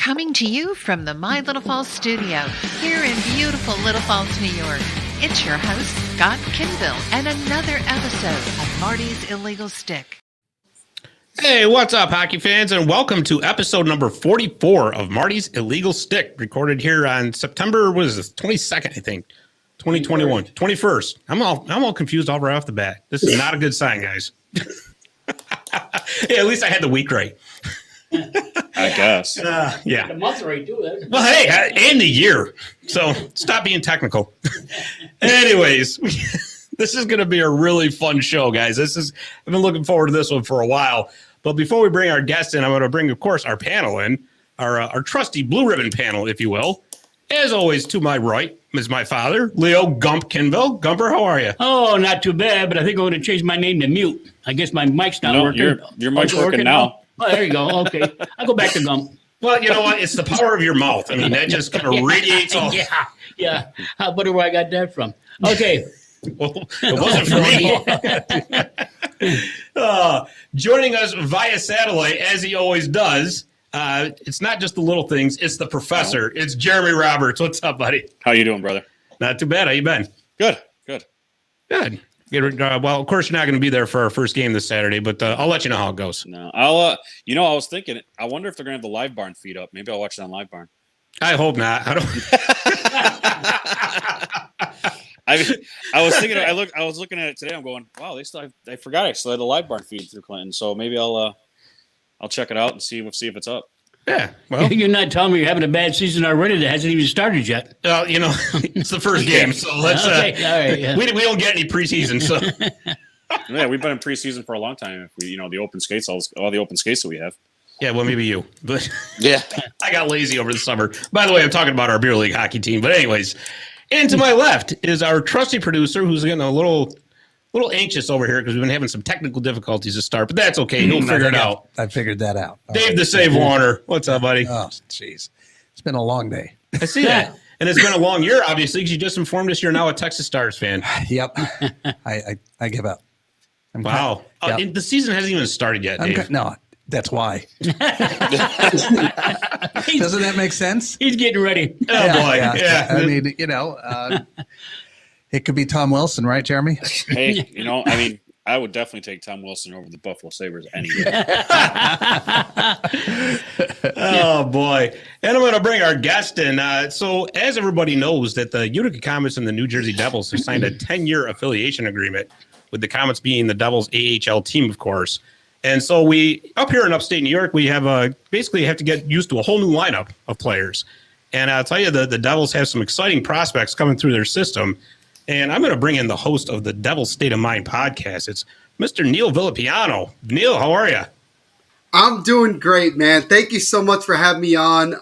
Coming to you from the My Little Falls studio, here in beautiful Little Falls, New York, it's your host, Scott Kinville, and another episode of Marty's Illegal Stick. Hey, what's up, hockey fans, and welcome to episode number 44 of Marty's Illegal Stick, recorded here on September, 22nd, I think, 2021, 21st. I'm all confused all right off the bat. This is not a good sign, guys. Hey, at least I had the week right. I guess. Yeah. The month right, too. Well, hey, and the year. So stop being technical. Anyways, this is going to be a really fun show, guys. I've been looking forward to this one for a while. But before we bring our guest in, I'm going to bring, of course, our panel in, our trusty blue ribbon panel, if you will. As always, to my right is my father, Leo Gump Kinville. Gumper, how are you? Oh, not too bad, but I think I'm going to change my name to Mute. I guess my mic's not working. Your mic's working now. Oh, there you go. Okay. I'll go back to Gump. Well, you know what? It's the power of your mouth. I mean, that just kind of radiates off. Yeah. How about where I got that from? Okay. Well, it wasn't for me. Joining us via satellite, as he always does, it's not just the little things, it's the professor. It's Jeremy Roberts. What's up, buddy? How you doing, brother? Not too bad. How you been? Good. Well, of course, you're not going to be there for our first game this Saturday, but I'll let you know how it goes. No, I was thinking, I wonder if they're going to have the Live Barn feed up. Maybe I'll watch it on Live Barn. I hope not. I don't. I was thinking. I was looking at it today. I'm going, wow. I forgot I still had the Live Barn feed through Clinton. So maybe I'll check it out and see if it's up. Yeah. Well, you're not telling me you're having a bad season already that hasn't even started yet. Well, it's the first game, so let's. Okay. All right. Yeah. We don't get any preseason, so. Yeah, we've been in preseason for a long time. If we, the open skates, all the open skates that we have. Yeah, well, maybe you, but yeah, I got lazy over the summer. By the way, I'm talking about our beer league hockey team. But anyways, and to my left is our trusty producer, who's getting a little anxious over here because we've been having some technical difficulties to start, but that's okay. He'll figure it out. I figured that out. Dave the Save Warner. What's up, buddy? Oh, jeez. It's been a long day. I see that. And it's been a long year, obviously, because you just informed us you're now a Texas Stars fan. Yep. I give up. Wow. Yep. The season hasn't even started yet, Dave. No, that's why. Doesn't that make sense? He's getting ready. Oh, boy. Yeah. I mean, it could be Tom Wilson, right, Jeremy? Hey, I would definitely take Tom Wilson over the Buffalo Sabres anyway. Oh, boy. And I'm going to bring our guest in. So as everybody knows that the Utica Comets and the New Jersey Devils have signed a 10-year affiliation agreement, with the Comets being the Devils AHL team, of course. And so we, up here in upstate New York, we have basically have to get used to a whole new lineup of players. And I'll tell you, the Devils have some exciting prospects coming through their system. And I'm going to bring in the host of the Devil's State of Mind podcast. It's Mr. Neil Villapiano. Neil, how are you? I'm doing great, man. Thank you so much for having me on.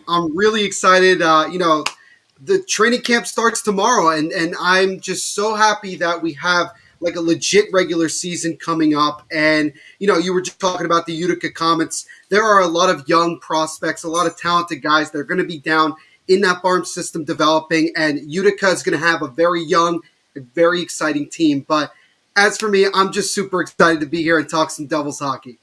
I'm really excited. The training camp starts tomorrow, and I'm just so happy that we have like a legit regular season coming up. And, you were just talking about the Utica Comets. There are a lot of young prospects, a lot of talented guys that are going to be down in that farm system developing, and Utica is going to have a very young and very exciting team. But as for me, I'm just super excited to be here and talk some Devils hockey.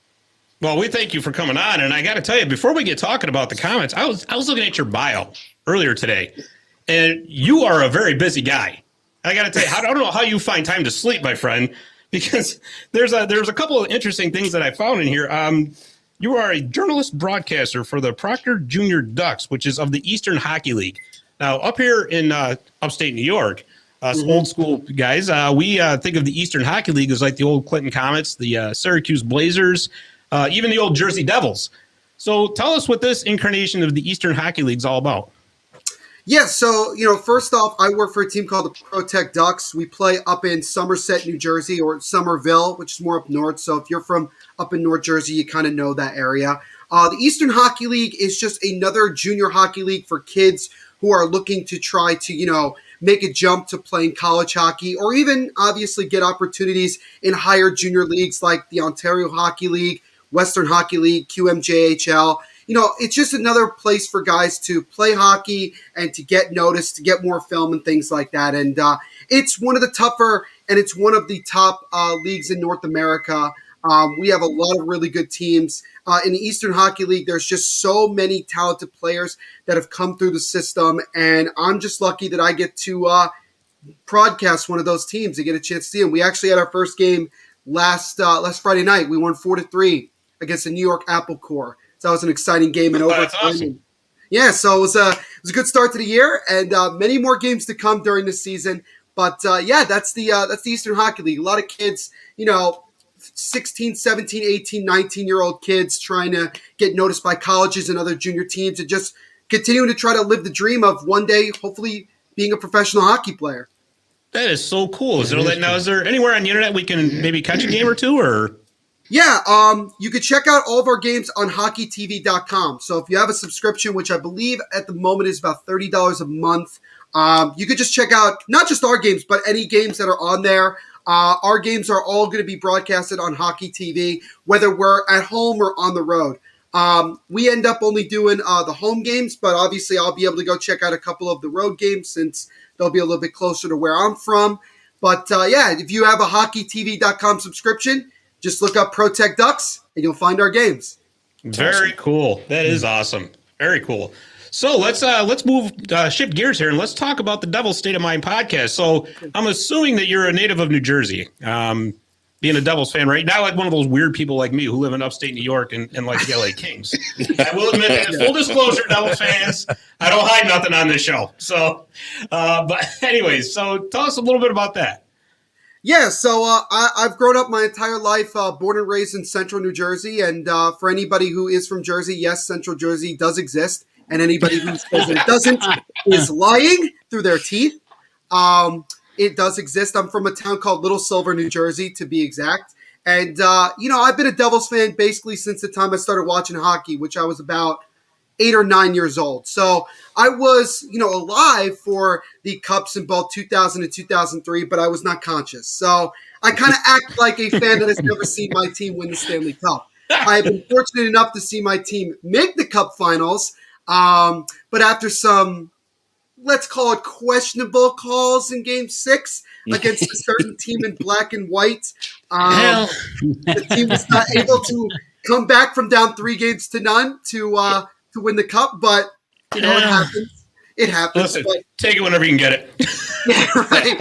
Well, we thank you for coming on. And I got to tell you, before we get talking about the Comets, I was looking at your bio earlier today, and you are a very busy guy. I got to tell you, I don't know how you find time to sleep, my friend, because there's a couple of interesting things that I found in here. You are a journalist broadcaster for the Proctor Junior Ducks, which is of the Eastern Hockey League. Now, up here in upstate New York, old school guys, we think of the Eastern Hockey League as like the old Clinton Comets, the Syracuse Blazers, even the old Jersey Devils. So tell us what this incarnation of the Eastern Hockey League is all about. Yeah, so, first off, I work for a team called the Protect Ducks. We play up in Somerset, New Jersey, or Somerville, which is more up north. So if you're from up in North Jersey, you kind of know that area. The Eastern Hockey League is just another junior hockey league for kids who are looking to try to, make a jump to playing college hockey, or even obviously get opportunities in higher junior leagues like the Ontario Hockey League, Western Hockey League, QMJHL. It's just another place for guys to play hockey and to get noticed, to get more film and things like that. And it's one of the tougher, and it's one of the top leagues in North America. We have a lot of really good teams. In the Eastern Hockey League, there's just so many talented players that have come through the system, and I'm just lucky that I get to broadcast one of those teams and get a chance to see them. We actually had our first game last Friday night. We won 4-3 against the New York Apple Corps. So that was an exciting game in overtime. That's awesome. Yeah, so it was a good start to the year, and many more games to come during the season. But that's the Eastern Hockey League. A lot of kids, 16, 17, 18, 19-year-old kids trying to get noticed by colleges and other junior teams, and just continuing to try to live the dream of one day, hopefully, being a professional hockey player. That is so cool. Is there anywhere on the internet we can maybe catch a game or two, or? Yeah, you can check out all of our games on hockeytv.com. So if you have a subscription, which I believe at the moment is about $30 a month, you could just check out not just our games, but any games that are on there. Our games are all going to be broadcasted on Hockey TV, whether we're at home or on the road. We end up only doing the home games, but obviously I'll be able to go check out a couple of the road games since they'll be a little bit closer to where I'm from. But if you have a hockeytv.com subscription, just look up Protect Ducks and you'll find our games. Very cool. That is awesome. Very cool. So let's shift gears here and let's talk about the Devil's State of Mind podcast. So I'm assuming that you're a native of New Jersey, being a Devils fan, right? Now, like one of those weird people like me who live in upstate New York and like the LA Kings. I will admit that, full disclosure, Devils fans, I don't hide nothing on this show. So, but anyways, so tell us a little bit about that. Yeah, so I've grown up my entire life, born and raised in central New Jersey. And for anybody who is from Jersey, yes, central Jersey does exist. And anybody who says it doesn't is lying through their teeth. It does exist. I'm from a town called Little Silver, New Jersey, to be exact. And, I've been a Devils fan basically since the time I started watching hockey, which I was about 8 or 9 years old. So I was, alive for the Cups in both 2000 and 2003, but I was not conscious. So I kind of act like a fan that has never seen my team win the Stanley Cup. I have been fortunate enough to see my team make the Cup Finals, but after some, let's call it questionable calls in Game 6 against a certain team in black and white, the team was not able to come back from down 3-0 to win the Cup, but it happens. It happens. Listen, but, take it whenever you can get it. right.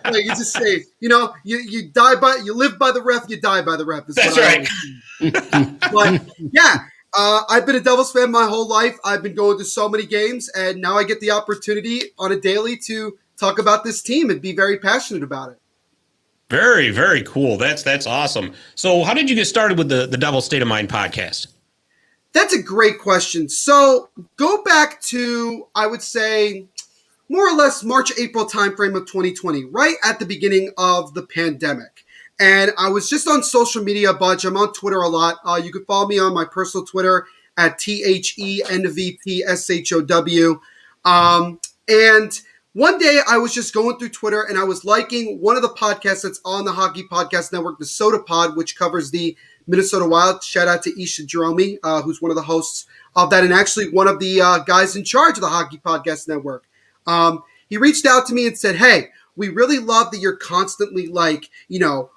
Like you just say, you live by the ref, you die by the ref. That's right. But yeah, I've been a Devils fan my whole life. I've been going to so many games, and now I get the opportunity on a daily to talk about this team and be very passionate about it. Very, very cool. That's awesome. So how did you get started with the Devil's State of Mind podcast? That's a great question. So go back to, I would say, more or less March, April timeframe of 2020, right at the beginning of the pandemic. And I was just on social media a bunch. I'm on Twitter a lot. You can follow me on my personal Twitter at THENVPSHOW. And one day I was just going through Twitter and I was liking one of the podcasts that's on the Hockey Podcast Network, the Soda Pod, which covers the Minnesota Wild. Shout out to Isha Jerome, who's one of the hosts of that and actually one of the guys in charge of the Hockey Podcast Network. He reached out to me and said, hey, we really love that you're constantly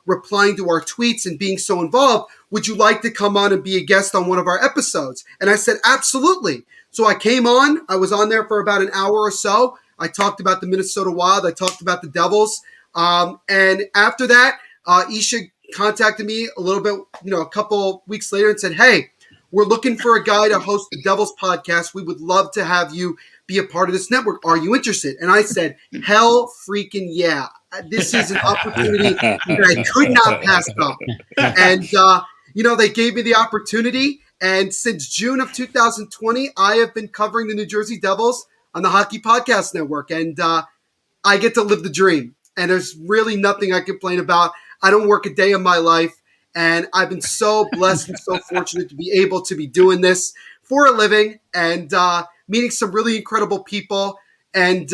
replying to our tweets and being so involved. Would you like to come on and be a guest on one of our episodes? And I said, absolutely. So I came on. I was on there for about an hour or so. I talked about the Minnesota Wild. I talked about the Devils. And after that, Isha contacted me a little bit, a couple weeks later and said, hey, we're looking for a guy to host the Devils podcast. We would love to have you be a part of this network. Are you interested? And I said, hell freaking yeah. This is an opportunity that I could not pass up. And, they gave me the opportunity. And since June of 2020, I have been covering the New Jersey Devils on the Hockey Podcast Network. And I get to live the dream. And there's really nothing I complain about. I don't work a day in my life. And I've been so blessed and so fortunate to be able to be doing this for a living and meeting some really incredible people and,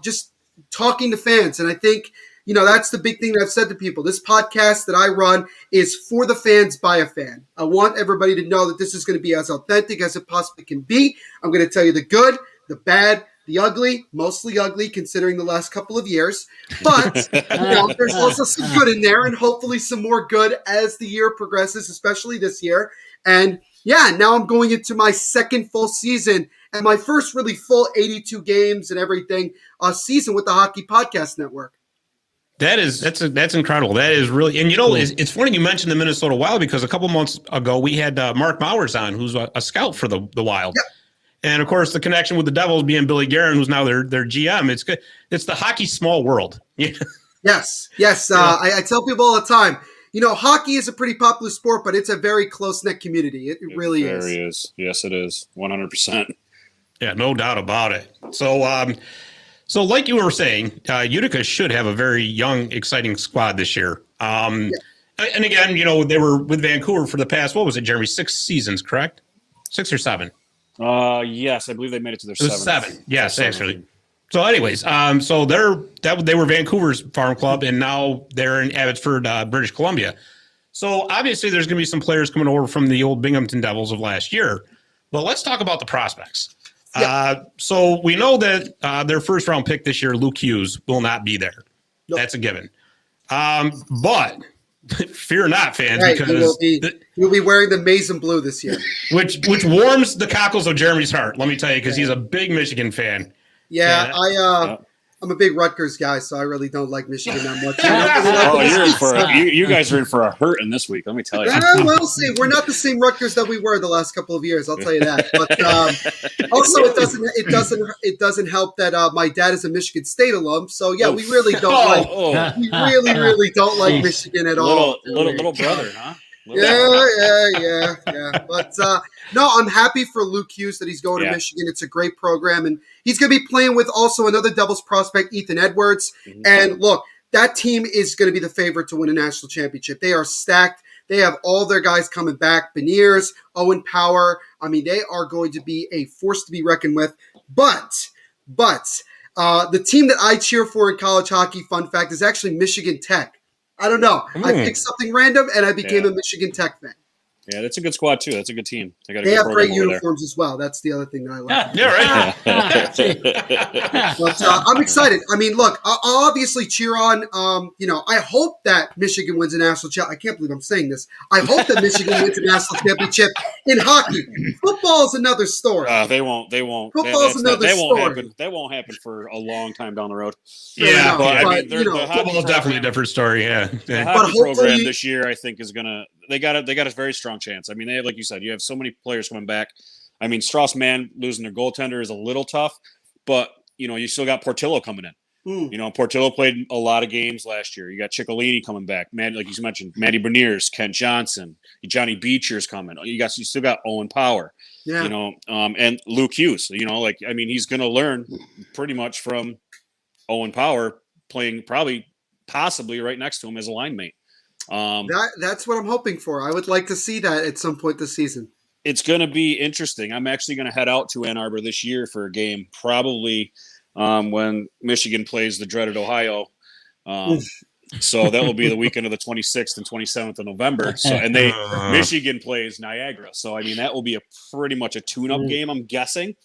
just talking to fans. And I think, that's the big thing that I've said to people. This podcast that I run is for the fans by a fan. I want everybody to know that this is going to be as authentic as it possibly can be. I'm going to tell you the good, the bad, The ugly, mostly ugly considering the last couple of years. But there's also some good in there, and hopefully some more good as the year progresses, especially this year. And yeah, now I'm going into my second full season and my first really full 82 games and everything season with the Hockey Podcast Network. That's incredible. That is really, and it's funny you mentioned the Minnesota Wild because a couple months ago we had Mark Mowers on, who's a scout for the Wild. Yep. And of course, the connection with the Devils being Billy Guerin, who's now their GM. It's good. It's the hockey small world. Yes. I tell people all the time, hockey is a pretty popular sport, but it's a very close-knit community. It really is. It is. Yes, it is. 100%. Yeah, no doubt about it. So like you were saying, Utica should have a very young, exciting squad this year. And again, they were with Vancouver for the past, what was it, Jeremy, 6 seasons, correct? 6 or 7? Yes, I believe they made it to their 7th. 7. Yes, actually. So anyways, so they were Vancouver's farm club, and now they're in Abbotsford, British Columbia. So obviously there's going to be some players coming over from the old Binghamton Devils of last year. But let's talk about the prospects. So we know that their first round pick this year, Luke Hughes, will not be there. Nope. That's a given. But fear not, fans, because you'll be wearing the maize and blue this year, which warms the cockles of Jeremy's heart. Let me tell you, because he's a big Michigan fan. Yeah, I'm a big Rutgers guy, so I really don't like Michigan that much. You're in for you guys are in for a hurting this week. Let me tell you. We'll see. We're not the same Rutgers that we were the last couple of years. I'll tell you that. But also, it doesn't help that my dad is a Michigan State alum. So yeah, we really don't we really don't like Michigan at all. Little brother, huh? Yeah. But no, I'm happy for Luke Hughes that he's going to Michigan. It's a great program, and he's going to be playing with also another Devils prospect, Ethan Edwards. Mm-hmm. And look, that team is going to be the favorite to win a national championship. They are stacked. They have all their guys coming back. Beniers, Owen Power. I mean, they are going to be a force to be reckoned with. But the team that I cheer for in college hockey, fun fact, is actually Michigan Tech. I don't know. I picked something random, and I became a Michigan Tech fan. Yeah, that's a good squad, too. That's a good team. They have great uniforms as well. That's the other thing that I like. But I'm excited. I mean, look, I'll obviously cheer on, I hope that Michigan wins a national championship. I can't believe I'm saying this. I hope that Michigan wins a national championship in hockey. Football is another story. They won't. Football is another story. That won't happen for a long time down the road. Yeah, football is definitely a different story. Yeah, the hockey program this year, I think, is gonna. They got a very strong chance. I mean, they have, like you said, you have so many players coming back. I mean, Strauss-Mann losing their goaltender is a little tough, but you still got Portillo coming in. Portillo played a lot of games last year. You got Ciccolini coming back. Like you mentioned, Matty Beniers, Kent Johnson, Johnny Beecher's coming. You still got Owen Power. Yeah. And Luke Hughes. He's going to learn pretty much from Owen Power playing possibly right next to him as a line mate. That's what I'm hoping for. I would like to see that at some point this season. It's going to be interesting. I'm actually going to head out to Ann Arbor this year for a game, probably when Michigan plays the dreaded Ohio. So that will be the weekend of the 26th and 27th of November. Michigan plays Niagara. So, I mean, that will be pretty much a tune-up game, I'm guessing,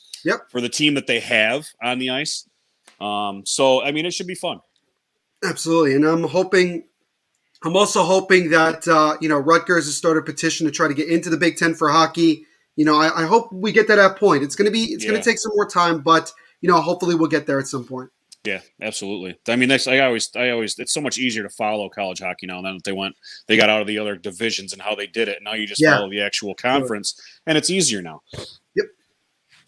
for the team that they have on the ice. So, I mean, it should be fun. Absolutely. And I'm also hoping that, Rutgers has started a petition to try to get into the Big Ten for hockey. I hope we get to that point. It's going to take some more time, but, hopefully we'll get there at some point. Yeah, absolutely. I mean, I always, it's so much easier to follow college hockey now than they got out of the other divisions and how they did it. Now you just follow the actual conference, and it's easier now. Yep.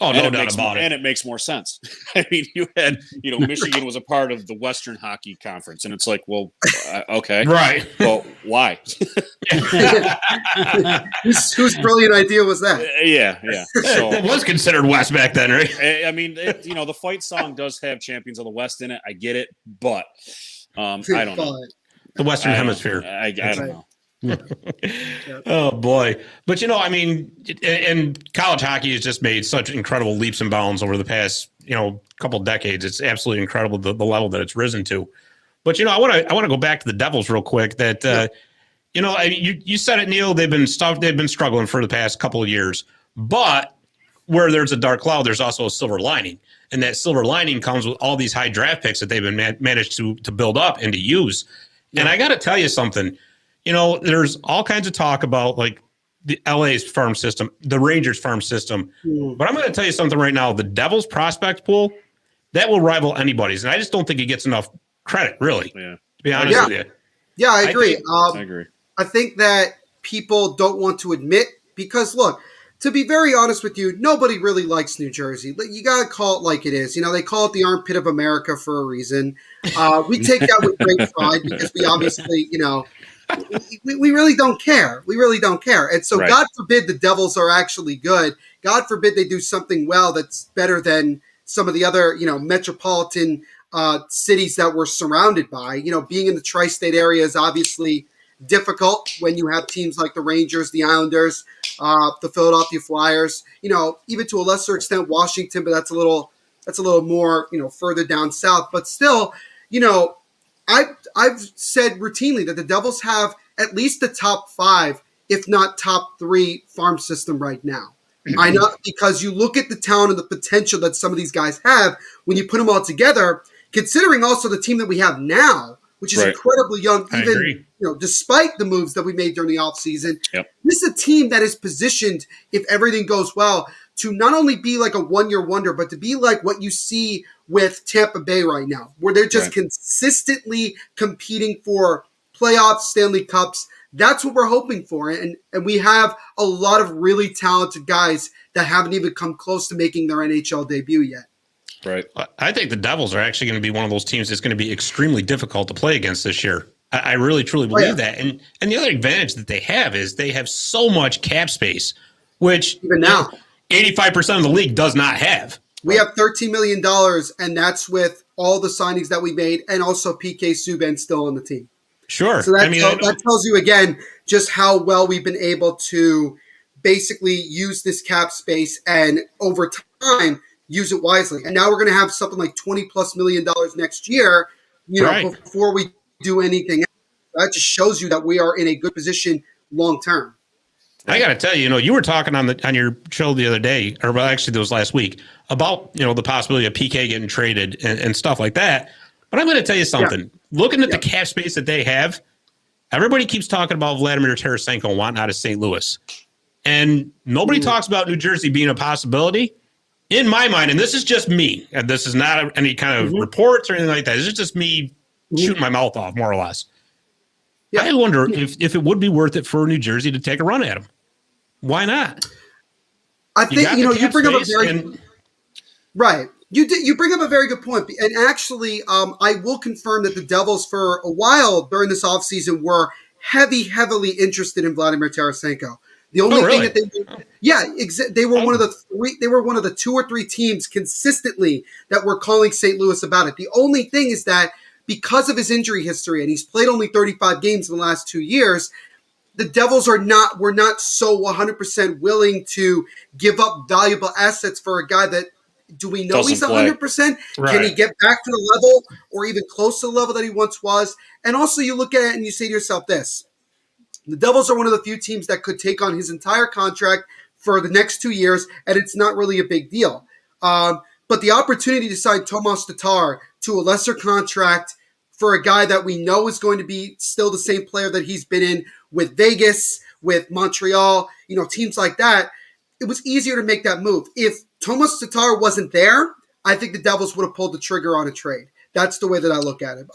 Oh, no doubt about it. And it makes more sense. I mean, you had, Michigan was a part of the Western Hockey Conference, and it's like, well, okay. Right. Well, why? Whose brilliant idea was that? Yeah. So, it was considered West back then, right? I mean, the fight song does have Champions of the West in it. I get it, but I don't know. The Western Hemisphere. I don't know. Oh boy. But and college hockey has just made such incredible leaps and bounds over the past couple of decades. It's absolutely incredible the level that it's risen to. But I want to go back to the Devils real quick. That you said it, Neil. They've been struggling for the past couple of years, but where there's a dark cloud, there's also a silver lining. And that silver lining comes with all these high draft picks that they've been managed to build up and to use. Yeah. And I got to tell you something, there's all kinds of talk about like the LA's farm system, the Rangers farm system. But I'm going to tell you something right now. The Devils prospect pool, that will rival anybody's. And I just don't think it gets enough credit, really, to be honest with you. Yeah, I agree. I agree. I think that people don't want to admit because, look, to be very honest with you, nobody really likes New Jersey. You got to call it like it is. They call it the armpit of America for a reason. We take that with great pride because we obviously, we really don't care. We really don't care. And so God forbid the Devils are actually good. God forbid they do something well that's better than some of the other, metropolitan cities that we're surrounded by. Being in the tri-state area is obviously difficult when you have teams like the Rangers, the Islanders, the Philadelphia Flyers, even to a lesser extent Washington, but that's a little more, further down south. But still, I've said routinely that the Devils have at least the top 5, if not top 3 farm system right now. I know, because you look at the talent and the potential that some of these guys have when you put them all together, considering also the team that we have now, which is incredibly young, even despite the moves that we made during the offseason. Yep. This is a team that is positioned, if everything goes well, to not only be like a one-year wonder, but to be like what you see with Tampa Bay right now, where they're just consistently competing for playoffs, Stanley Cups. That's what we're hoping for. And we have a lot of really talented guys that haven't even come close to making their NHL debut yet. Right. I think the Devils are actually going to be one of those teams that's going to be extremely difficult to play against this year. I really, truly believe that. And the other advantage that they have is they have so much cap space, which even now 85% of the league does not have. We have $13 million, and that's with all the signings that we made and also PK Subban still on the team. Sure. So that tells you, again, just how well we've been able to basically use this cap space and over time use it wisely. And now we're going to have something like $20+ million next year, before we do anything else. That just shows you that we are in a good position long term. I got to tell you, you were talking on your show the other day, or well, actually, it was last week, about the possibility of PK getting traded and stuff like that. But I'm going to tell you something. Yeah. Looking at the cap space that they have, everybody keeps talking about Vladimir Tarasenko wanting out of St. Louis, and nobody talks about New Jersey being a possibility. In my mind, and this is just me, and this is not any kind of reports or anything like that. This is just me shooting my mouth off, more or less. Yeah. I wonder if it would be worth it for New Jersey to take a run at him. Why not? I think you bring up a very right. You bring up a very good point. And actually, I will confirm that the Devils for a while during this offseason were heavily interested in Vladimir Tarasenko. The only thing that they were one of the 3. They were one of the 2 or 3 teams consistently that were calling St. Louis about it. The only thing is that because of his injury history, and he's played only 35 games in the last 2 years, the Devils were not so 100% willing to give up valuable assets for a guy that. Do we know he's 100%? Right. Can he get back to the level or even close to the level that he once was? And also, you look at it and you say to yourself this. The Devils are one of the few teams that could take on his entire contract for the next 2 years, and it's not really a big deal. But the opportunity to sign Tomas Tatar to a lesser contract for a guy that we know is going to be still the same player that he's been in with Vegas, with Montreal, teams like that, it was easier to make that move. If Tomas Tatar wasn't there, I think the Devils would have pulled the trigger on a trade. That's the way that I look at it.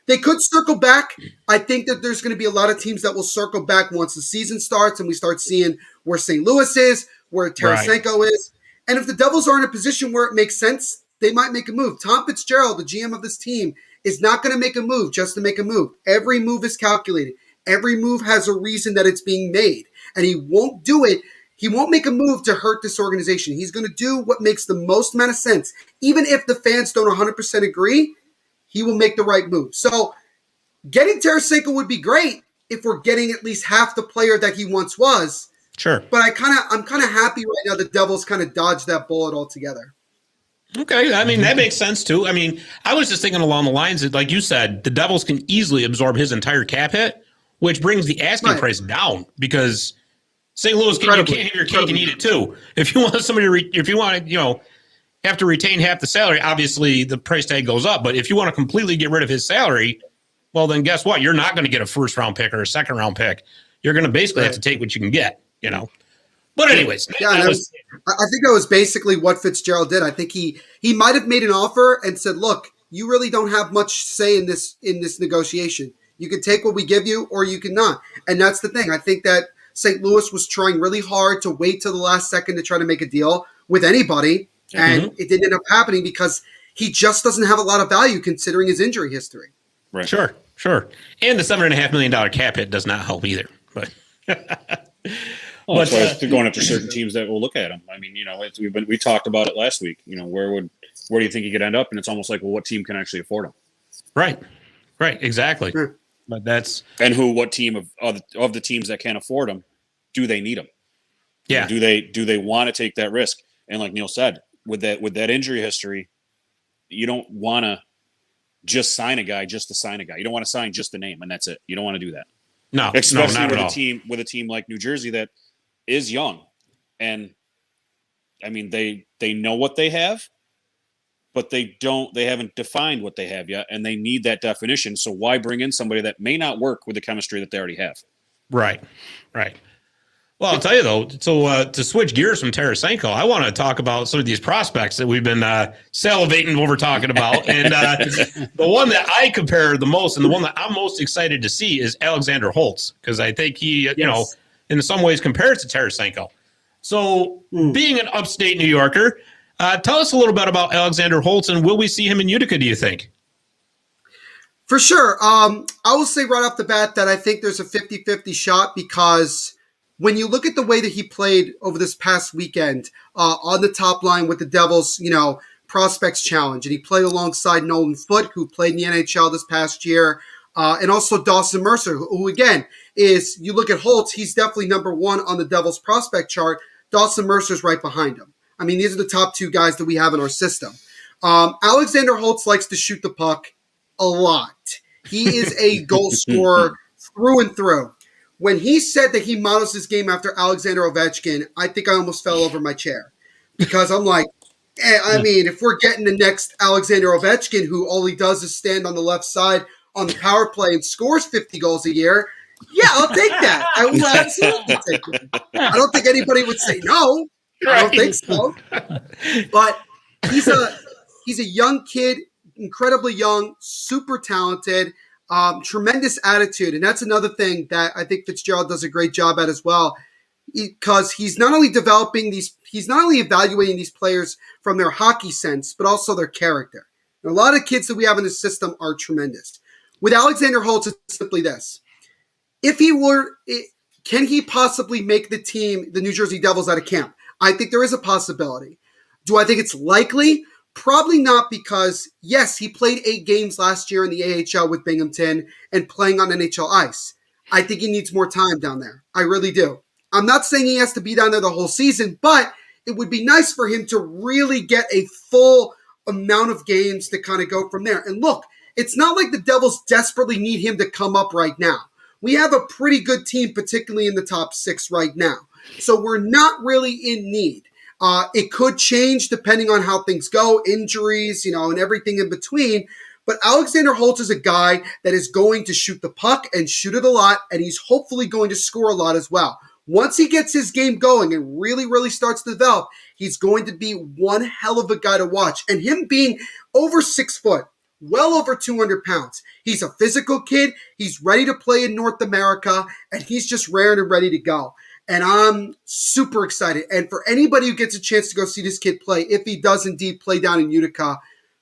They could circle back. I think that there's going to be a lot of teams that will circle back once the season starts and we start seeing where St. Louis is, where Tarasenko is. And if the Devils are in a position where it makes sense, they might make a move. Tom Fitzgerald, the GM of this team, is not going to make a move just to make a move. Every move is calculated. Every move has a reason that it's being made. And he won't do it. He won't make a move to hurt this organization. He's going to do what makes the most amount of sense. Even if the fans don't 100% agree, he will make the right move. So getting Tarasenko would be great if we're getting at least half the player that he once was. Sure. But I'm kind of happy right now the Devils kind of dodged that bullet altogether. Okay. I mean, that makes sense too. I mean, I was just thinking along the lines that, like you said, the Devils can easily absorb his entire cap hit, which brings the asking price down because St. Louis, you Incredibly. can't have your cake and eat it too. If you want somebody, if you want to, have to retain half the salary, obviously the price tag goes up. But if you want to completely get rid of his salary, well, then guess what? You're not going to get a first-round pick or a second-round pick. You're going to basically have to take what you can get, But anyways, Yeah, I think that was basically what Fitzgerald did. I think he might have made an offer and said, "Look, you really don't have much say in this negotiation. You can take what we give you, or you cannot." And that's the thing. I think that St. Louis was trying really hard to wait till the last second to try to make a deal with anybody, and it didn't end up happening because he just doesn't have a lot of value considering his injury history. Right. Sure. And the $7.5 million cap hit does not help either. But that's why they're going after certain teams that will look at him. I mean, we talked about it last week. Where do you think he could end up? And it's almost like, well, what team can actually afford him? Right, exactly. Sure. But what team of the teams that can't afford him, do they need him? Yeah. Do they want to take that risk? And like Neil said, with that injury history, you don't want to just sign a guy just to sign a guy. You don't want to sign just the name and that's it. You don't want to do that. No, especially not with at all. With a team like New Jersey that is young, and I mean they know what they have, but they haven't defined what they have yet, and they need that definition. So why bring in somebody that may not work with the chemistry that they already have? Right. Well, I'll tell you though. So to switch gears from Tarasenko, I want to talk about some of these prospects that we've been salivating over talking about, and the one that I compare the most, and the one that I'm most excited to see is Alexander Holtz, because I think he, in some ways compares to Tarasenko. So, being an upstate New Yorker, tell us a little bit about Alexander Holtz, and will we see him in Utica, do you think? For sure. I will say right off the bat that I think there's a 50-50 shot because when you look at the way that he played over this past weekend on the top line with the Devils, Prospects Challenge, and he played alongside Nolan Foote, who played in the NHL this past year, and also Dawson Mercer, who again is, you look at Holtz, he's definitely number one on the Devils prospect chart. Dawson Mercer's right behind him. I mean, these are the top two guys that we have in our system. Alexander Holtz likes to shoot the puck a lot. He is a goal scorer through and through. When he said that he models his game after Alexander Ovechkin, I think I almost fell over my chair because I'm like, I mean, if we're getting the next Alexander Ovechkin, who all he does is stand on the left side on the power play and scores 50 goals a year, yeah, I'll take that. I will absolutely take it. I don't think anybody would say no. I don't think so. But he's a young kid, incredibly young, super talented. Tremendous attitude. And that's another thing that I think Fitzgerald does a great job at as well, because he's not only evaluating these players from their hockey sense, but also their character. And a lot of kids that we have in the system are tremendous. With Alexander Holtz, it's simply this. Can he possibly make the team, the New Jersey Devils, out of camp? I think there is a possibility. Do I think it's likely? Probably not, because, yes, he played 8 games last year in the AHL with Binghamton and playing on NHL ice. I think he needs more time down there. I really do. I'm not saying he has to be down there the whole season, but it would be nice for him to really get a full amount of games to kind of go from there. And look, it's not like the Devils desperately need him to come up right now. We have a pretty good team, particularly in the top 6 right now. So we're not really in need. It could change depending on how things go, injuries, and everything in between. But Alexander Holtz is a guy that is going to shoot the puck and shoot it a lot, and he's hopefully going to score a lot as well. Once he gets his game going and really, really starts to develop, he's going to be one hell of a guy to watch. And him being over 6 foot, well over 200 pounds, he's a physical kid. He's ready to play in North America, and he's just raring and ready to go. And I'm super excited. And for anybody who gets a chance to go see this kid play, if he does indeed play down in Utica,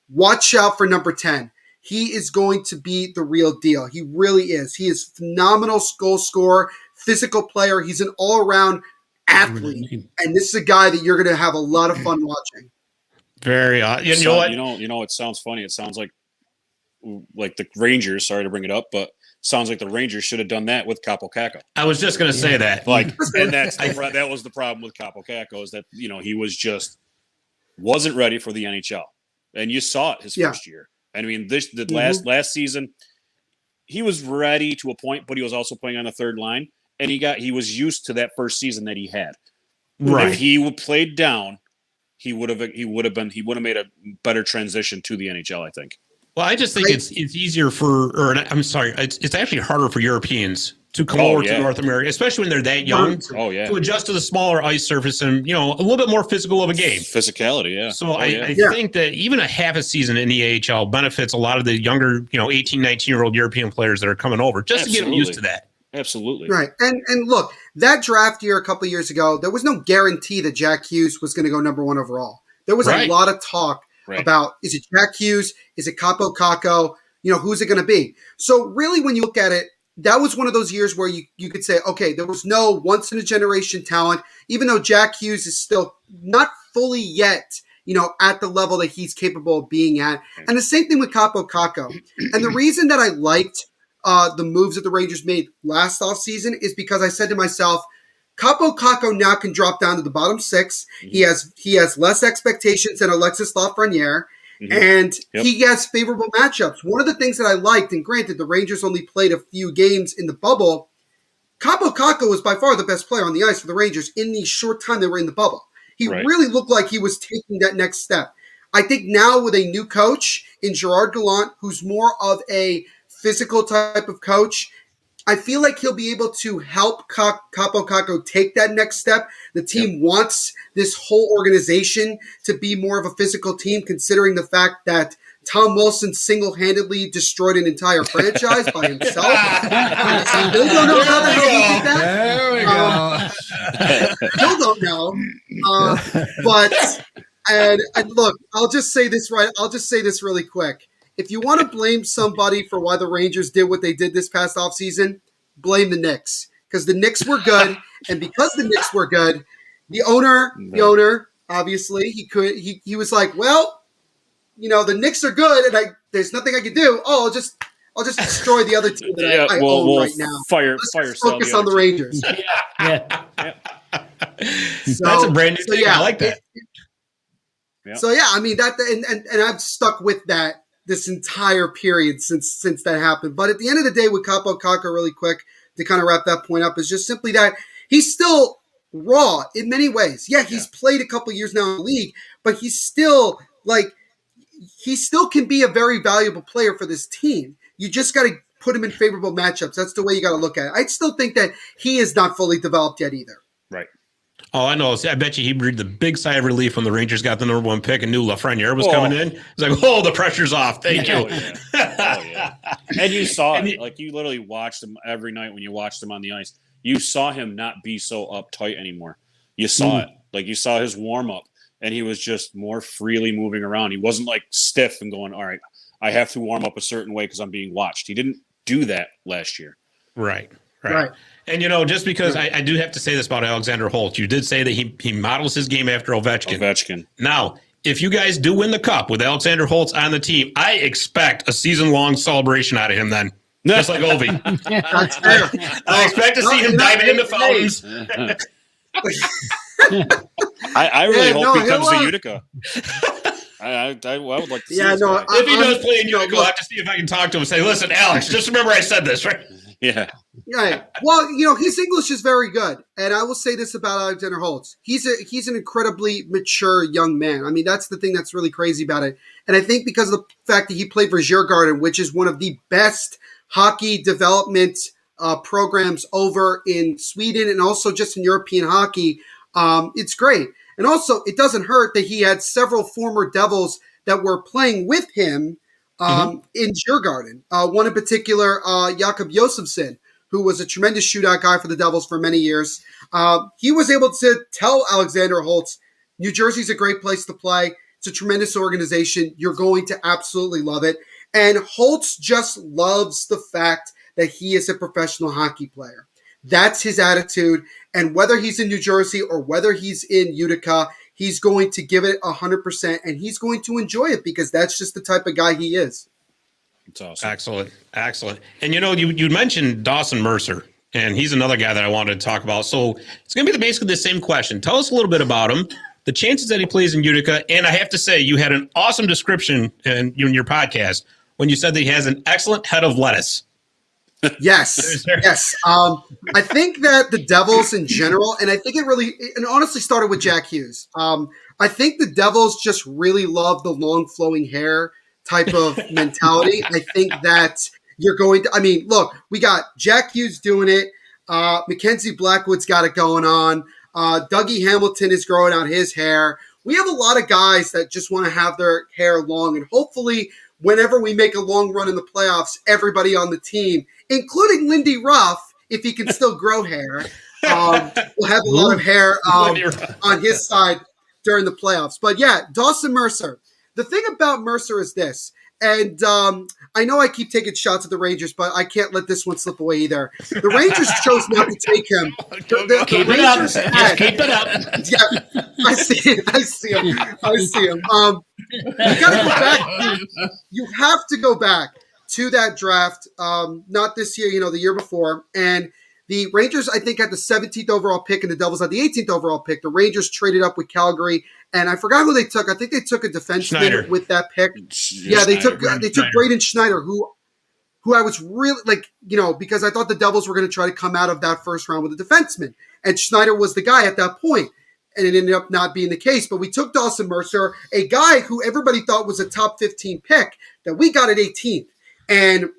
watch out for number 10. He is going to be the real deal. He really is. He is a phenomenal goal scorer, physical player. He's an all-around athlete. And this is a guy that you're going to have a lot of fun watching. Very odd. You know what? It sounds funny. It sounds like the Rangers, sorry to bring it up, but sounds like the Rangers should have done that with Capo Caco. I was just going to say that. And that was the problem with Capo Caco, is that, he wasn't ready for the NHL. And you saw it his first year. I mean, last season, he was ready to a point, but he was also playing on the third line. and he was used to that first season that he had. Right. If he played down, he would have made a better transition to the NHL, I think. Well, I just think it's easier it's actually harder for Europeans to come over to North America, especially when they're that young. To adjust to the smaller ice surface and a little bit more physical of a game. Physicality, yeah. So I think that even a half a season in the AHL benefits a lot of the younger, 18, 19-year-old European players that are coming over just to get them used to that. Absolutely. Right. And look, that draft year a couple of years ago, there was no guarantee that Jack Hughes was going to go number 1 overall. There was a lot of talk about, is it Jack Hughes? Is it Kaapo Kakko? Who's it going to be? So really, when you look at it, that was one of those years where you could say, okay, there was no once-in-a-generation talent, even though Jack Hughes is still not fully yet, at the level that he's capable of being at. And the same thing with Kaapo Kakko. And the reason that I liked the moves that the Rangers made last offseason is because I said to myself, Kaapo Kakko now can drop down to the bottom 6. Mm-hmm. He has less expectations than Alexis Lafreniere, and he has favorable matchups. One of the things that I liked, and granted, the Rangers only played a few games in the bubble, Kaapo Kakko was by far the best player on the ice for the Rangers in the short time they were in the bubble. He really looked like he was taking that next step. I think now with a new coach in Gerard Gallant, who's more of a physical type of coach, I feel like he'll be able to help Kaapo Kakko take that next step. The team wants this whole organization to be more of a physical team, considering the fact that Tom Wilson single-handedly destroyed an entire franchise by himself. I still don't know how the hell he did that. There we go. Still don't know. But look, I'll just say this really quick. If you want to blame somebody for why the Rangers did what they did this past offseason, blame the Knicks. Because the Knicks were good, and because the Knicks were good, the owner, obviously, he was like, well, the Knicks are good, and there's nothing I can do. Oh, I'll just destroy the other team that I own right now. Let's focus on the Rangers. That's a brand new thing. I like that. So I mean that, and I've stuck with that this entire period since that happened. But at the end of the day, with Kaapo Kakko, really quick, to kind of wrap that point up, is just simply that he's still raw in many ways. Yeah, he's played a couple years now in the league, but he's still he still can be a very valuable player for this team. You just got to put him in favorable matchups. That's the way you got to look at it. I still think that he is not fully developed yet either. Right. All I know is I bet you he breathed a big sigh of relief when the Rangers got the number 1 pick and knew Lafreniere was coming in. He's like, oh, the pressure's off. Thank you. And you saw it. Like, you literally watched him every night when you watched him on the ice. You saw him not be so uptight anymore. You saw it. Like, you saw his warm-up, and he was just more freely moving around. He wasn't, stiff and going, all right, I have to warm up a certain way because I'm being watched. He didn't do that last year. Right. And, just because I do have to say this about Alexander Holtz, you did say that he models his game after Ovechkin. Now, if you guys do win the cup with Alexander Holtz on the team, I expect a season-long celebration out of him then. Just like Ovi. That's fair. I expect to see him diving into fountains. I really hope he comes to Utica. I would like to see this guy. If he does play in Utica, I'll have to see if I can talk to him and say, listen, Alex, just remember I said this, right? Yeah. Right. Well, his English is very good, and I will say this about Alexander Holtz: he's an incredibly mature young man. I mean, that's the thing that's really crazy about it. And I think because of the fact that he played for Djurgården, which is one of the best hockey development programs over in Sweden and also just in European hockey, it's great. And also, it doesn't hurt that he had several former Devils that were playing with him in Djurgården. One in particular, Jakob Josefsson, who was a tremendous shootout guy for the Devils for many years. He was able to tell Alexander Holtz, New Jersey's a great place to play. It's a tremendous organization. You're going to absolutely love it. And Holtz just loves the fact that he is a professional hockey player. That's his attitude. And whether he's in New Jersey or whether he's in Utica, he's going to give it 100%, and he's going to enjoy it because that's just the type of guy he is. It's awesome. Excellent. And you mentioned Dawson Mercer, and he's another guy that I wanted to talk about. So it's going to be basically the same question. Tell us a little bit about him, the chances that he plays in Utica, and I have to say you had an awesome description in your podcast when you said that he has an excellent head of lettuce. Yes, yes. I think that the Devils in general, and I think it honestly started with Jack Hughes. I think the Devils just really love the long flowing hair type of mentality. I think that you're going to, look, we got Jack Hughes doing it. Mackenzie Blackwood's got it going on. Dougie Hamilton is growing out his hair. We have a lot of guys that just want to have their hair long, and hopefully whenever we make a long run in the playoffs, everybody on the team, including Lindy Ruff, if he can still grow hair, will have a lot of hair on his side during the playoffs. But yeah, Dawson Mercer. The thing about Mercer is this, and I know I keep taking shots at the Rangers, but I can't let this one slip away either. The Rangers chose not to take him. Keep it up. Just keep it up. Yeah, I see him. You gotta go back. You have to go back to that draft. Not this year, the year before. And the Rangers, I think, had the 17th overall pick, and the Devils had the 18th overall pick. The Rangers traded up with Calgary, and I forgot who they took. I think they took a defenseman with that pick. Yeah, they took Braden Schneider, who I was really because I thought the Devils were going to try to come out of that first round with a defenseman, and Schneider was the guy at that point. And it ended up not being the case. But we took Dawson Mercer, a guy who everybody thought was a top 15 pick, that we got at 18th. And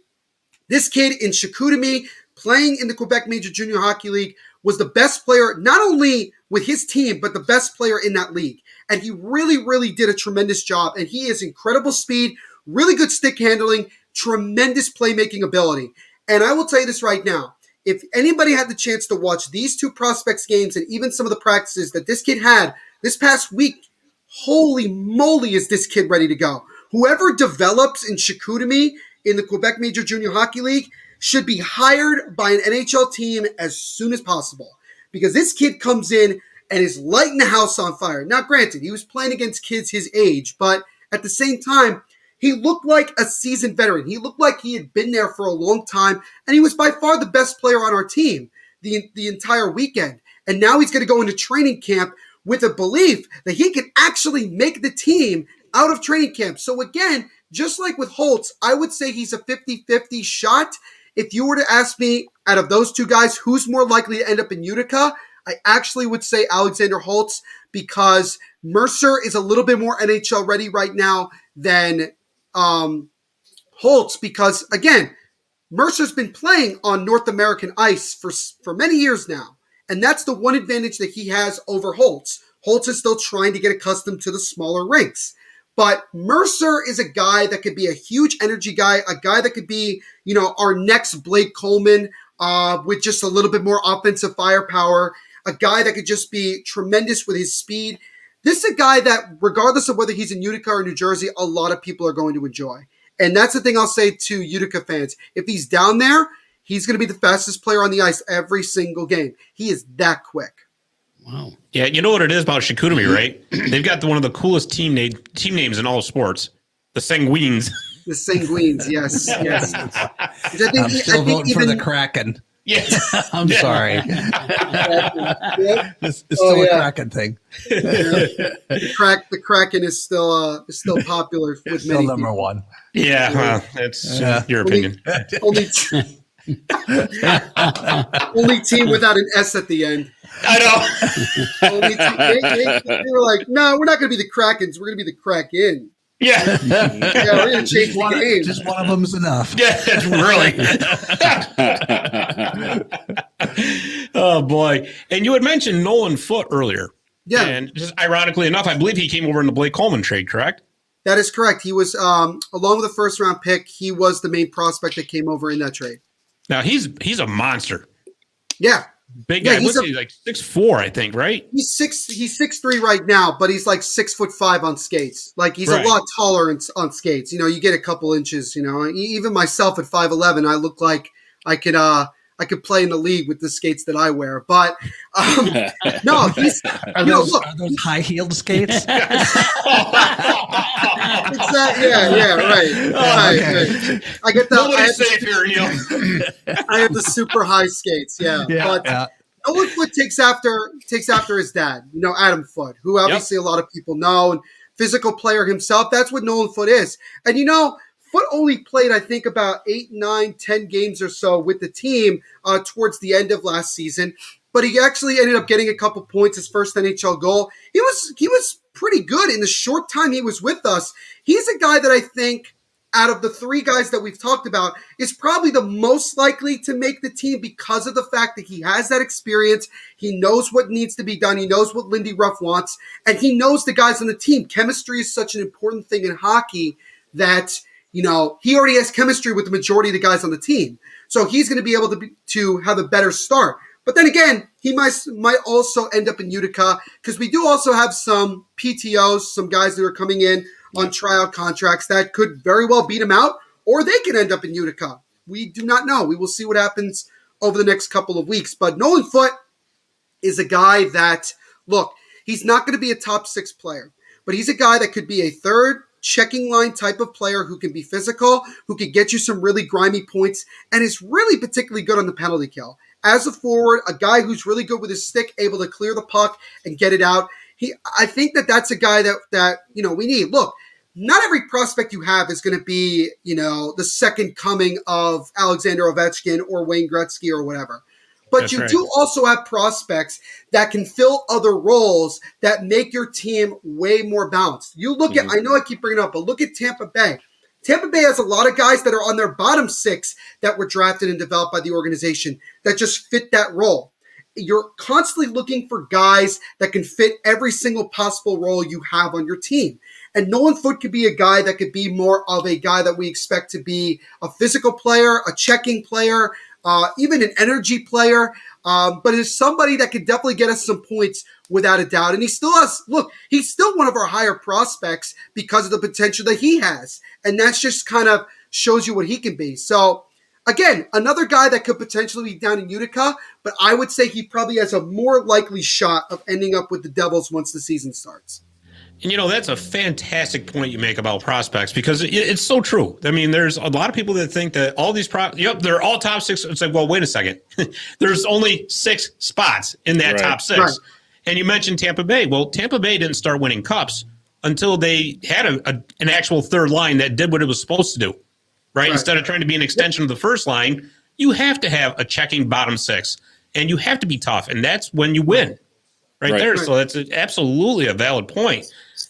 this kid in Chicoutimi, playing in the Quebec Major Junior Hockey League, was the best player, not only with his team, but the best player in that league. And he really, really did a tremendous job. And he has incredible speed, really good stick handling, tremendous playmaking ability. And I will tell you this right now. If anybody had the chance to watch these two prospects games and even some of the practices that this kid had this past week, holy moly, is this kid ready to go. Whoever develops in Chicoutimi in the Quebec Major Junior Hockey League should be hired by an NHL team as soon as possible, because this kid comes in and is lighting the house on fire. Now, granted, he was playing against kids his age, but at the same time, he looked like a seasoned veteran. He looked like he had been there for a long time, and he was by far the best player on our team the entire weekend. And now he's going to go into training camp with a belief that he can actually make the team out of training camp. So again, just like with Holtz, I would say he's a 50-50 shot. If you were to ask me, out of those two guys, who's more likely to end up in Utica, I actually would say Alexander Holtz, because Mercer is a little bit more NHL ready right now than Holtz, because again, Mercer's been playing on North American ice for many years now. And that's the one advantage that he has over Holtz. Holtz is still trying to get accustomed to the smaller rinks. But Mercer is a guy that could be a huge energy guy, a guy that could be, our next Blake Coleman with just a little bit more offensive firepower, a guy that could just be tremendous with his speed. This is a guy that, regardless of whether he's in Utica or New Jersey, a lot of people are going to enjoy. And that's the thing I'll say to Utica fans. If he's down there, he's going to be the fastest player on the ice every single game. He is that quick. Wow. Yeah, you know what it is about Chicoutimi, right? They've got one of the coolest team names in all of sports, the Sanguines. The Sanguines, yes. I'm still voting for the Kraken. Yes. I'm sorry. It's still a Kraken thing. The Kraken is still popular with still many number people. one. Yeah, well, that's your opinion. Only team without an S at the end. I know. Only team, they were like, no, we're not going to be the Krakens. We're going to be the Kraken. Yeah. Yeah, we're going to change the game. Just one of them's enough. Yeah, really. Oh, boy. And you had mentioned Nolan Foote earlier. Yeah. And just ironically enough, I believe he came over in the Blake Coleman trade, correct? That is correct. He was, along with the first round pick, he was the main prospect that came over in that trade. Now, he's a monster. Yeah. Big guy. What's he, like 6'4", I think, right? He's 6'3" right now, but he's like 6'5" on skates. Like he's a lot taller on skates. You get a couple inches. Even myself at 5'11", I look like I could play in the league with the skates that I wear. But no, he's are those high heeled skates? Exactly. Yeah, right. Right. I get the. I have the super high skates. Yeah. But Nolan Foote takes after his dad. Adam Foote, who obviously a lot of people know, and physical player himself. That's what Nolan Foote is. And Foote Foote only played, I think, about 8, 9, 10 games or so with the team towards the end of last season. But he actually ended up getting a couple points, his first NHL goal. He was pretty good in the short time he was with us. He's a guy that I think, out of the three guys that we've talked about, is probably the most likely to make the team because of the fact that he has that experience. He knows what needs to be done. He knows what Lindy Ruff wants. And he knows the guys on the team. Chemistry is such an important thing in hockey that, he already has chemistry with the majority of the guys on the team. So he's going to be able to have a better start. But then again, he might also end up in Utica because we do also have some PTOs, some guys that are coming in on tryout contracts that could very well beat him out, or they could end up in Utica. We do not know. We will see what happens over the next couple of weeks. But Nolan Foote is a guy that, look, he's not going to be a top 6 player, but he's a guy that could be a third checking line type of player who can be physical, who can get you some really grimy points, and is really particularly good on the penalty kill. As a forward, a guy who's really good with his stick, able to clear the puck and get it out. I think that's a guy that we need. Look, not every prospect you have is going to be, the second coming of Alexander Ovechkin or Wayne Gretzky or whatever. But That's you right. do also have prospects that can fill other roles that make your team way more balanced. You look at, I know I keep bringing it up, but look at Tampa Bay. Tampa Bay has a lot of guys that are on their bottom 6 that were drafted and developed by the organization that just fit that role. You're constantly looking for guys that can fit every single possible role you have on your team. And Nolan Foote could be a guy that could be more of a guy that we expect to be a physical player, a checking player, even an energy player, but is somebody that could definitely get us some points without a doubt. And he's still one of our higher prospects because of the potential that he has. And that's just kind of shows you what he can be. So, again, another guy that could potentially be down in Utica, but I would say he probably has a more likely shot of ending up with the Devils once the season starts. And, that's a fantastic point you make about prospects because it's so true. I mean, there's a lot of people that think that all these they're all top 6. It's like, well, wait a second. There's only 6 spots in that top 6. Right. And you mentioned Tampa Bay. Well, Tampa Bay didn't start winning cups until they had an actual third line that did what it was supposed to do, right? Instead of trying to be an extension of the first line, you have to have a checking bottom 6, and you have to be tough, and that's when you win. Right there. So that's absolutely a valid point.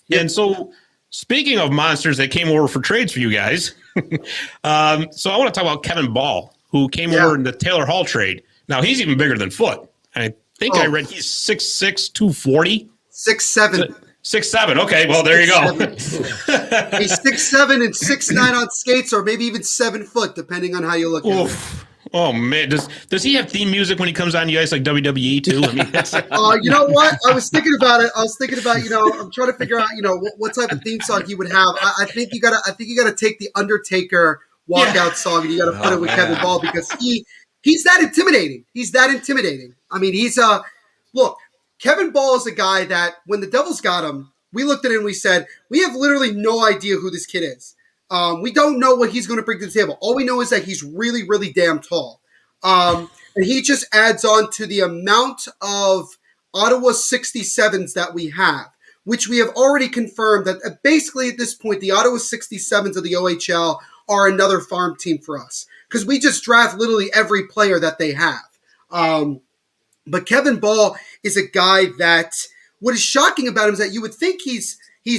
Yep. And so speaking of monsters that came over for trades for you guys, so I want to talk about Kevin Ball, who came over in the Taylor Hall trade. Now, he's even bigger than Foote. I think I read he's 6'6", 240. 6'7". 6'7". Okay, well, there you go. He's 6'7" and 6'9" on skates, or maybe even 7 foot, depending on how you look at it. Oh man, does he have theme music when he comes on the ice like WWE too? I mean, you know what? I was thinking about it. I'm trying to figure out, what type of theme song he would have. I think you gotta take the Undertaker walkout song and you gotta put it with Kevin Ball because he's that intimidating. I mean, look, Kevin Ball is a guy that when the Devils got him, we looked at it and we said, we have literally no idea who this kid is. We don't know what he's going to bring to the table. All we know is that he's really, really damn tall. And he just adds on to the amount of Ottawa 67s that we have, which we have already confirmed that basically at this point, the Ottawa 67s of the OHL are another farm team for us because we just draft literally every player that they have. But Kevin Ball is a guy that what is shocking about him is that you would think he's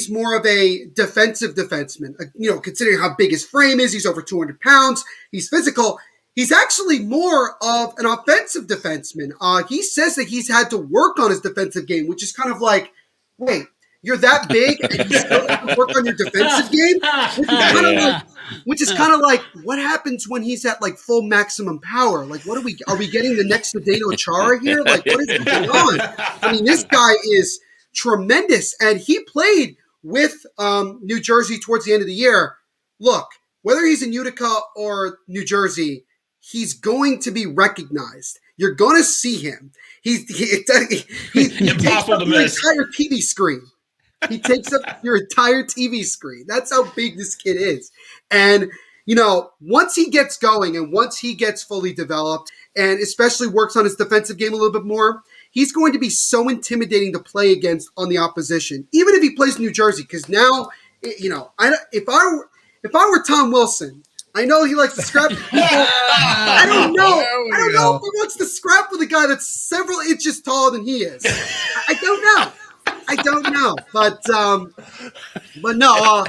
more of a defensive defenseman, considering how big his frame is. He's over 200 pounds. He's physical. He's actually more of an offensive defenseman. He says that he's had to work on his defensive game, which is kind of like, wait, you're that big and you still have to work on your defensive game? Which is kind of like, what happens when he's at like full maximum power? Like, are we getting the next Zdeno Chara here? Like, what is going on? I mean, this guy is tremendous, and he played with New Jersey towards the end of the year. Look, whether he's in Utica or New Jersey, he's going to be recognized. You're going to see him. He takes up your entire TV screen. He takes up your entire TV screen. That's how big this kid is. And, once he gets going and once he gets fully developed and especially works on his defensive game a little bit more, he's going to be so intimidating to play against on the opposition, even if he plays New Jersey. Because now, if if I were Tom Wilson, I know he likes to scrap. I don't know. I don't know if he wants to scrap with a guy that's several inches taller than he is. I don't know. But no,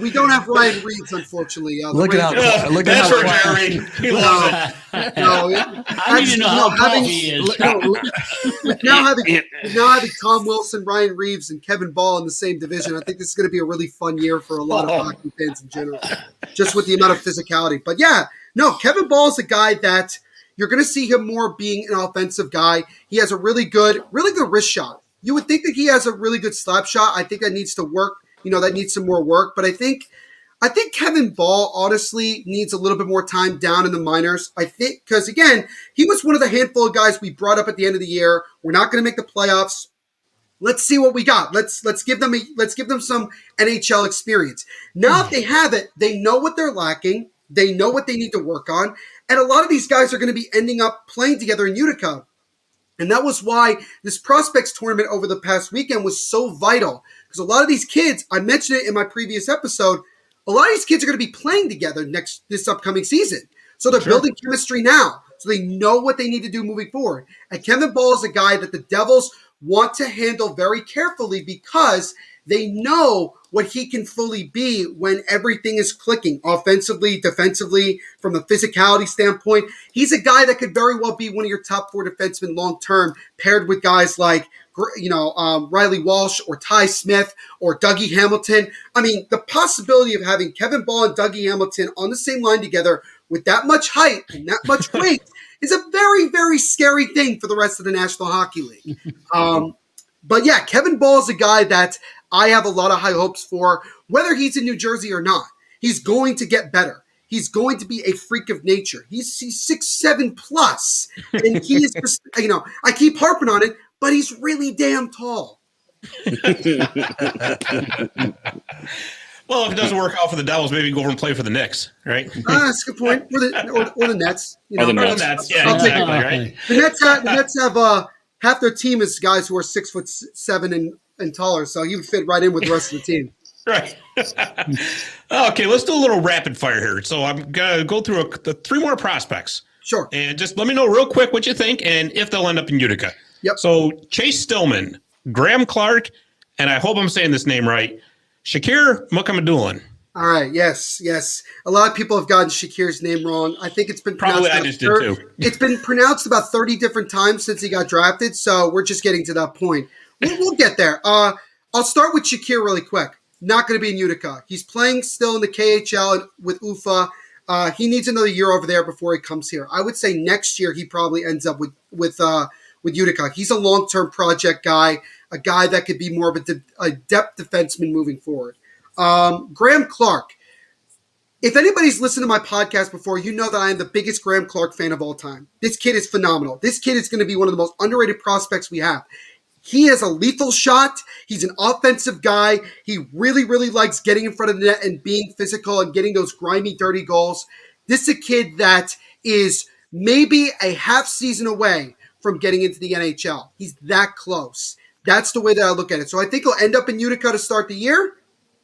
we don't have Ryan Reeves, unfortunately. Look at how Jerry. He loves it. I need to know how tall he is. Now having Tom Wilson, Ryan Reeves, and Kevin Ball in the same division, I think this is going to be a really fun year for a lot of hockey fans in general, just with the amount of physicality. But yeah, no, Kevin Ball is a guy that you're going to see him more being an offensive guy. He has a really good wrist shot. You would think that he has a really good slap shot. I think that needs to work. That needs some more work. But I think Kevin Ball honestly needs a little bit more time down in the minors. I think because again, he was one of the handful of guys we brought up at the end of the year. We're not going to make the playoffs. Let's see what we got. Let's give them some NHL experience. Now if they have it, they know what they're lacking. They know what they need to work on. And a lot of these guys are going to be ending up playing together in Utica. And that was why this prospects tournament over the past weekend was so vital. Because a lot of these kids, I mentioned it in my previous episode, a lot of these kids are going to be playing together this upcoming season. So they're building chemistry now. So they know what they need to do moving forward. And Kevin Ball is a guy that the Devils want to handle very carefully because they know what he can fully be when everything is clicking offensively, defensively, from a physicality standpoint. He's a guy that could very well be one of your top 4 defensemen long-term, paired with guys like, Riley Walsh or Ty Smith or Dougie Hamilton. I mean, the possibility of having Kevin Ball and Dougie Hamilton on the same line together with that much height and that much weight is a very, very scary thing for the rest of the National Hockey League. But yeah, Kevin Ball is a guy that I have a lot of high hopes for, whether he's in New Jersey or not. He's going to get better. He's going to be a freak of nature. He's 6'7" plus, and he is just, I keep harping on it, but he's really damn tall. Well, if it doesn't work out for the Devils, maybe go over and play for the Knicks, right? That's a good point. Or the Nets. Or the Nets. Yeah, exactly, right? The Nets have half their team is guys who are 6'7" and taller, so he would fit right in with the rest of the team. Right. Okay, let's do a little rapid fire here. So I'm going to go through the 3 more prospects. Sure. And just let me know real quick what you think and if they'll end up in Utica. Yep. So Chase Stillman, Graham Clark, and I hope I'm saying this name right, Shakir Mukhamadullin. All right. Yes. A lot of people have gotten Shakir's name wrong. I think it's been pronounced. Probably I just did too. It's been pronounced about 30 different times since he got drafted, so we're just getting to that point. We'll get there. I'll start with Shakir really quick. Not going to be in Utica. He's playing still in the KHL with UFA. He needs another year over there before he comes here. I would say next year he probably ends up with Utica. He's a long-term project guy, a guy that could be more of a depth defenseman moving forward. Graham Clark. If anybody's listened to my podcast before, you know that I am the biggest Graham Clark fan of all time. This kid is phenomenal. This kid is going to be one of the most underrated prospects we have. He has a lethal shot. He's an offensive guy. He really, really likes getting in front of the net and being physical and getting those grimy, dirty goals. This is a kid that is maybe a half season away from getting into the NHL. He's that close. That's the way that I look at it. So I think he'll end up in Utica to start the year,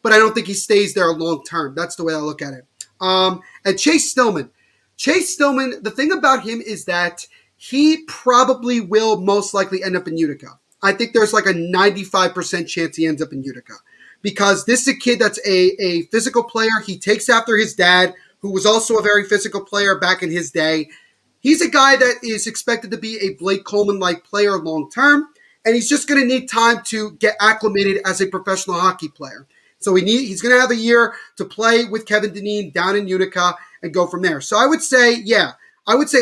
but I don't think he stays there long term. That's the way I look at it. And Chase Stillman. The thing about him is that he probably will most likely end up in Utica. I think there's like a 95% chance he ends up in Utica because this is a kid that's a physical player. He takes after his dad, who was also a very physical player back in his day. He's a guy that is expected to be a Blake Coleman-like player long-term, and he's just going to need time to get acclimated as a professional hockey player. So he's going to have a year to play with Kevin Dineen down in Utica and go from there. So I would say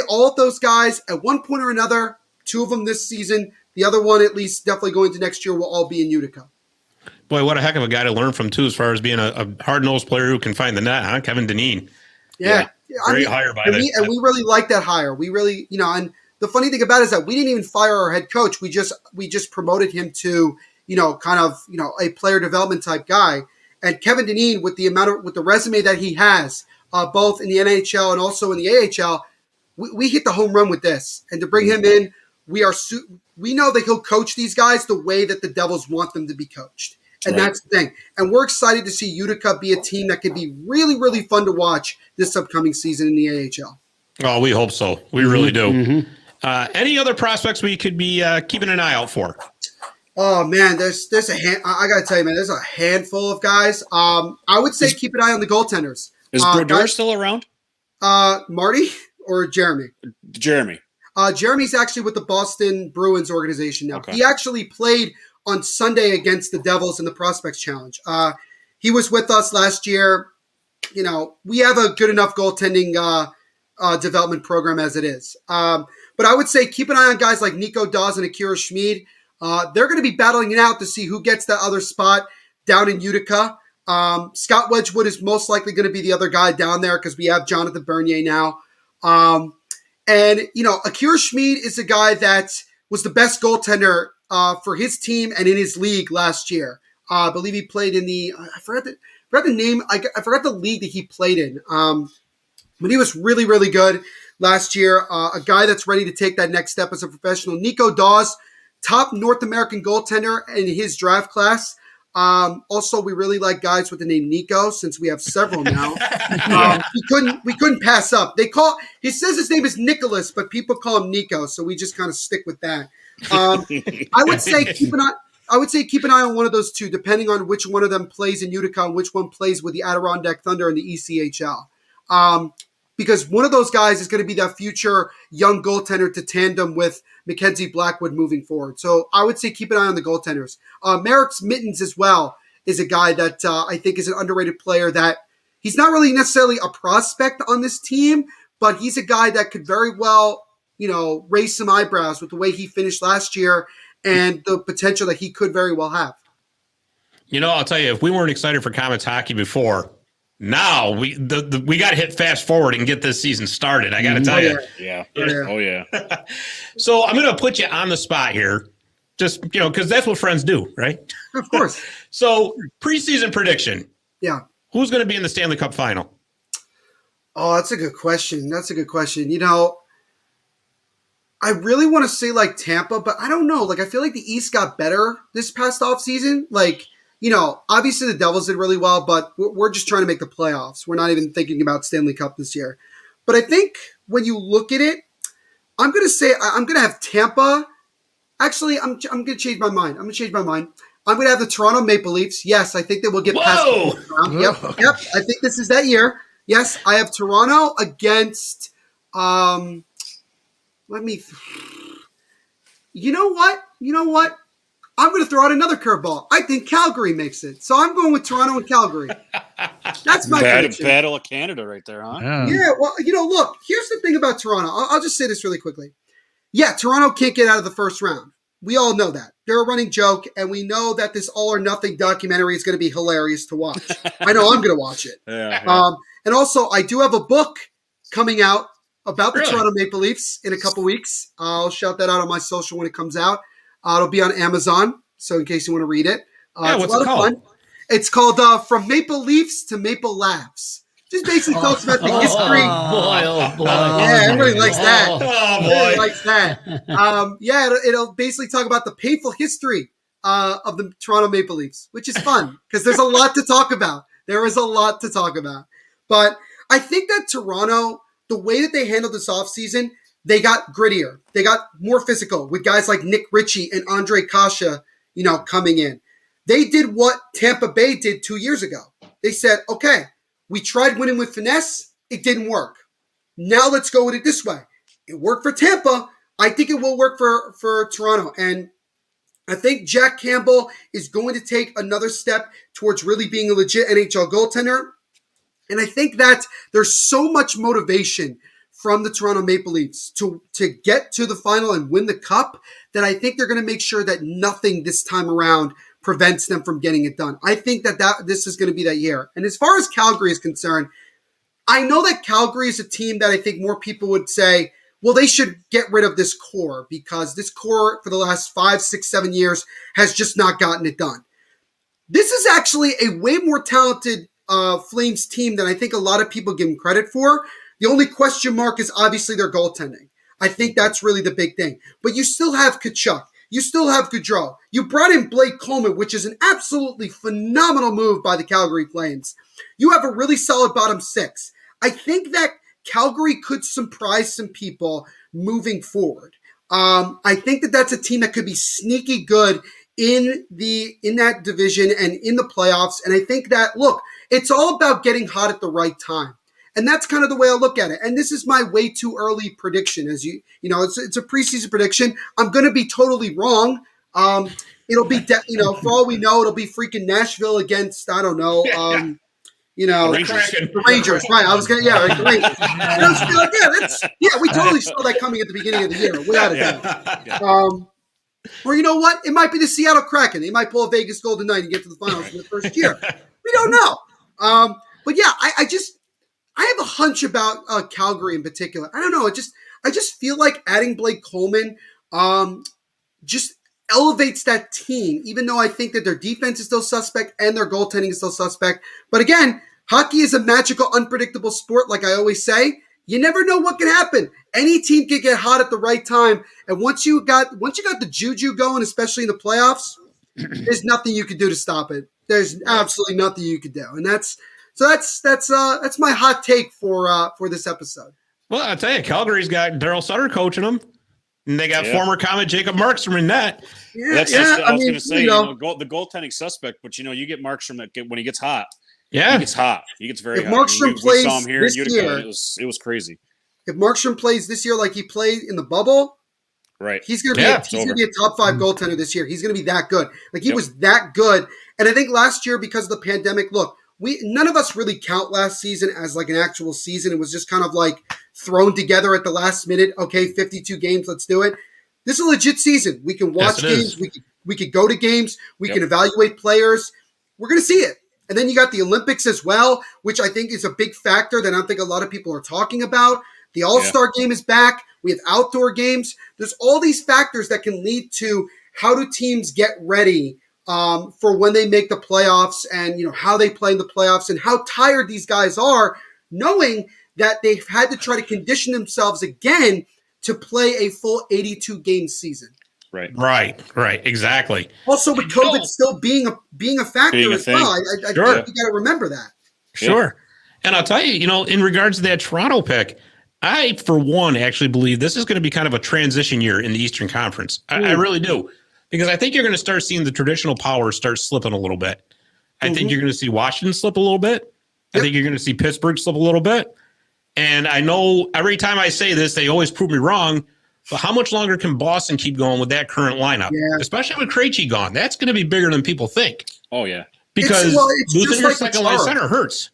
all of those guys at one point or another, 2 of them this season, the other one, at least, definitely going to next year, will all be in Utica. Boy, what a heck of a guy to learn from, too, as far as being a hard-nosed player who can find the net, huh? Kevin Dineen. Yeah. Great hire by that. And we really like that hire. We really, and the funny thing about it is that we didn't even fire our head coach. We just promoted him to, a player development type guy. And Kevin Dineen, with the resume that he has, both in the NHL and also in the AHL, we hit the home run with this. And to bring him in, we know that he'll coach these guys the way that the Devils want them to be coached. And that's the thing. And we're excited to see Utica be a team that could be really, really fun to watch this upcoming season in the AHL. Oh, we hope so. We really do. Any other prospects we could be keeping an eye out for? Oh man, there's I gotta tell you, man, there's a handful of guys. I would say keep an eye on the goaltenders. Is Brodeur still around? Marty or Jeremy? Jeremy. Jeremy's actually with the Boston Bruins organization now. Okay. He actually played on Sunday against the Devils in the Prospects Challenge. He was with us last year. You know, we have a good enough goaltending development program as it is. But I would say keep an eye on guys like Nico Dawes and Akira Schmid. They're going to be battling it out to see who gets that other spot down in Utica. Scott Wedgwood is most likely going to be the other guy down there because we have Jonathan Bernier now. And, you know, Akira Schmid is a guy that was the best goaltender for his team and in his league last year. I believe he played in the I forgot the name. I forgot the league that he played in. But he was really, really good last year. A guy that's ready to take that next step as a professional. Nico Dawes, top North American goaltender in his draft class. Also, we really like guys with the name Nico since we have several now. We couldn't pass up. He says his name is Nicholas, but people call him Nico, so we just kind of stick with that. I would say keep an eye on one of those two, depending on which one of them plays in Utica and which one plays with the Adirondack Thunder in the ECHL. Because one of those guys is going to be that future young goaltender to tandem with Mackenzie Blackwood moving forward. So I would say keep an eye on the goaltenders. Merrick Mittens as well is a guy that I think is an underrated player that he's not really necessarily a prospect on this team, but he's a guy that could very well, you know, raise some eyebrows with the way he finished last year and the potential that he could very well have. You know, I'll tell you, if we weren't excited for Comets hockey before, now we got to hit fast forward and get this season started. I got to tell you. Yeah. Oh, yeah. So I'm going to put you on the spot here, just, you know, because that's what friends do, right? Of course. So preseason prediction. Yeah. Who's going to be in the Stanley Cup Final? Oh, that's a good question. You know, I really want to say like Tampa, but I don't know. Like, I feel like the East got better this past offseason. Like, you know, obviously the Devils did really well, but we're just trying to make the playoffs. We're not even thinking about Stanley Cup this year. But I think when you look at it, I'm going to say I'm going to have Tampa. Actually, I'm going to change my mind. I'm going to have the Toronto Maple Leafs. Yes, I think they will get past the first round. Yep. I think this is that year. Yes, I have Toronto against You know what? I'm going to throw out another curveball. I think Calgary makes it. So I'm going with Toronto and Calgary. That's my prediction. Battle of Canada right there, huh? Yeah, well, you know, look, here's the thing about Toronto. I'll just say this really quickly. Yeah, Toronto can't get out of the first round. We all know that. They're a running joke, and we know that this all or nothing documentary is going to be hilarious to watch. I know I'm going to watch it. Yeah. And also, I do have a book coming out about the Really? Toronto Maple Leafs in a couple weeks. I'll shout that out on my social when it comes out. It'll be on Amazon, so in case you want to read it. What's it called? It's called From Maple Leafs to Maple Laughs. Just basically talks about the history. Oh, boy. Yeah, everybody likes that. Oh, Everybody boy. likes that. It'll basically talk about the painful history of the Toronto Maple Leafs, which is fun because there's a lot to talk about. There is a lot to talk about. But I think that Toronto, the way that they handled this offseason, they got grittier. They got more physical with guys like Nick Ritchie and Andre Kasha, you know, coming in. They did what Tampa Bay did 2 years ago. They said, okay, we tried winning with finesse. It didn't work. Now let's go with it this way. It worked for Tampa. I think it will work for Toronto. And I think Jack Campbell is going to take another step towards really being a legit NHL goaltender. And I think that there's so much motivation from the Toronto Maple Leafs to get to the final and win the cup that I think they're going to make sure that nothing this time around prevents them from getting it done. I think that this is going to be that year. And as far as Calgary is concerned, I know that Calgary is a team that I think more people would say, well, they should get rid of this core because this core for the last 5, 6, 7 years has just not gotten it done. This is actually a way more talented Flames team than I think a lot of people give them credit for. The only question mark is obviously their goaltending. I think that's really the big thing. But you still have Tkachuk. you still have Gaudreau. You brought in Blake Coleman, which is an absolutely phenomenal move by the Calgary Flames. You have a really solid bottom six. I think that Calgary could surprise some people moving forward. I think that that's a team that could be sneaky good in that division and in the playoffs. And I think that, look, it's all about getting hot at the right time. And that's kind of the way I look at it. And this is my way too early prediction. As you know, it's a preseason prediction. I'm going to be totally wrong. It'll be, for all we know, it'll be freaking Nashville against, I don't know, the Rangers. Right. I was going to, the Rangers. We totally saw that coming at the beginning of the year, without a doubt. Or you know what? It might be the Seattle Kraken. They might pull a Vegas Golden Knight and get to the finals in the first year. We don't know. But yeah, I have a hunch about Calgary in particular. I don't know. I just feel like adding Blake Coleman just elevates that team, even though I think that their defense is still suspect and their goaltending is still suspect. But again, hockey is a magical, unpredictable sport, like I always say. You never know what can happen. Any team can get hot at the right time. And once you got the juju going, especially in the playoffs, there's nothing you can do to stop it. There's absolutely nothing you can do. And that's my hot take for this episode. Well, I'll tell you, Calgary's got Daryl Sutter coaching them. And they got former Comet Jacob Markstrom in net. I was going to say, the goaltending suspect, but you get Markstrom when he gets hot. Yeah, he gets hot. He gets very hot. Markstrom plays we saw him here this in Utica. Year, it was crazy. If Markstrom plays this year like he played in the bubble, right, he's going to be a top 5 goaltender this year. He's going to be that good. Like he was that good. And I think last year, because of the pandemic, look, none of us really count last season as like an actual season. It was just kind of like thrown together at the last minute. Okay, 52 games, let's do it. This is a legit season. We can watch games. We could go to games. We can evaluate players. We're going to see it. And then you got the Olympics as well, which I think is a big factor that I don't think a lot of people are talking about. The All-Star game is back. We have outdoor games. There's all these factors that can lead to how do teams get ready for when they make the playoffs and, how they play in the playoffs and how tired these guys are, knowing that they've had to try to condition themselves again to play a full 82-game season. Right, exactly. Also, with COVID still being a factor as well, I think you got to remember that. Sure. And I'll tell you, in regards to that Toronto pick, I, for one, actually believe this is going to be kind of a transition year in the Eastern Conference. I really do. Because I think you're going to start seeing the traditional powers start slipping a little bit. I think you're going to see Washington slip a little bit. I think you're going to see Pittsburgh slip a little bit. And I know every time I say this, they always prove me wrong. But how much longer can Boston keep going with that current lineup? Yeah. Especially with Krejci gone. That's going to be bigger than people think. Oh, yeah. Because losing your second line center hurts.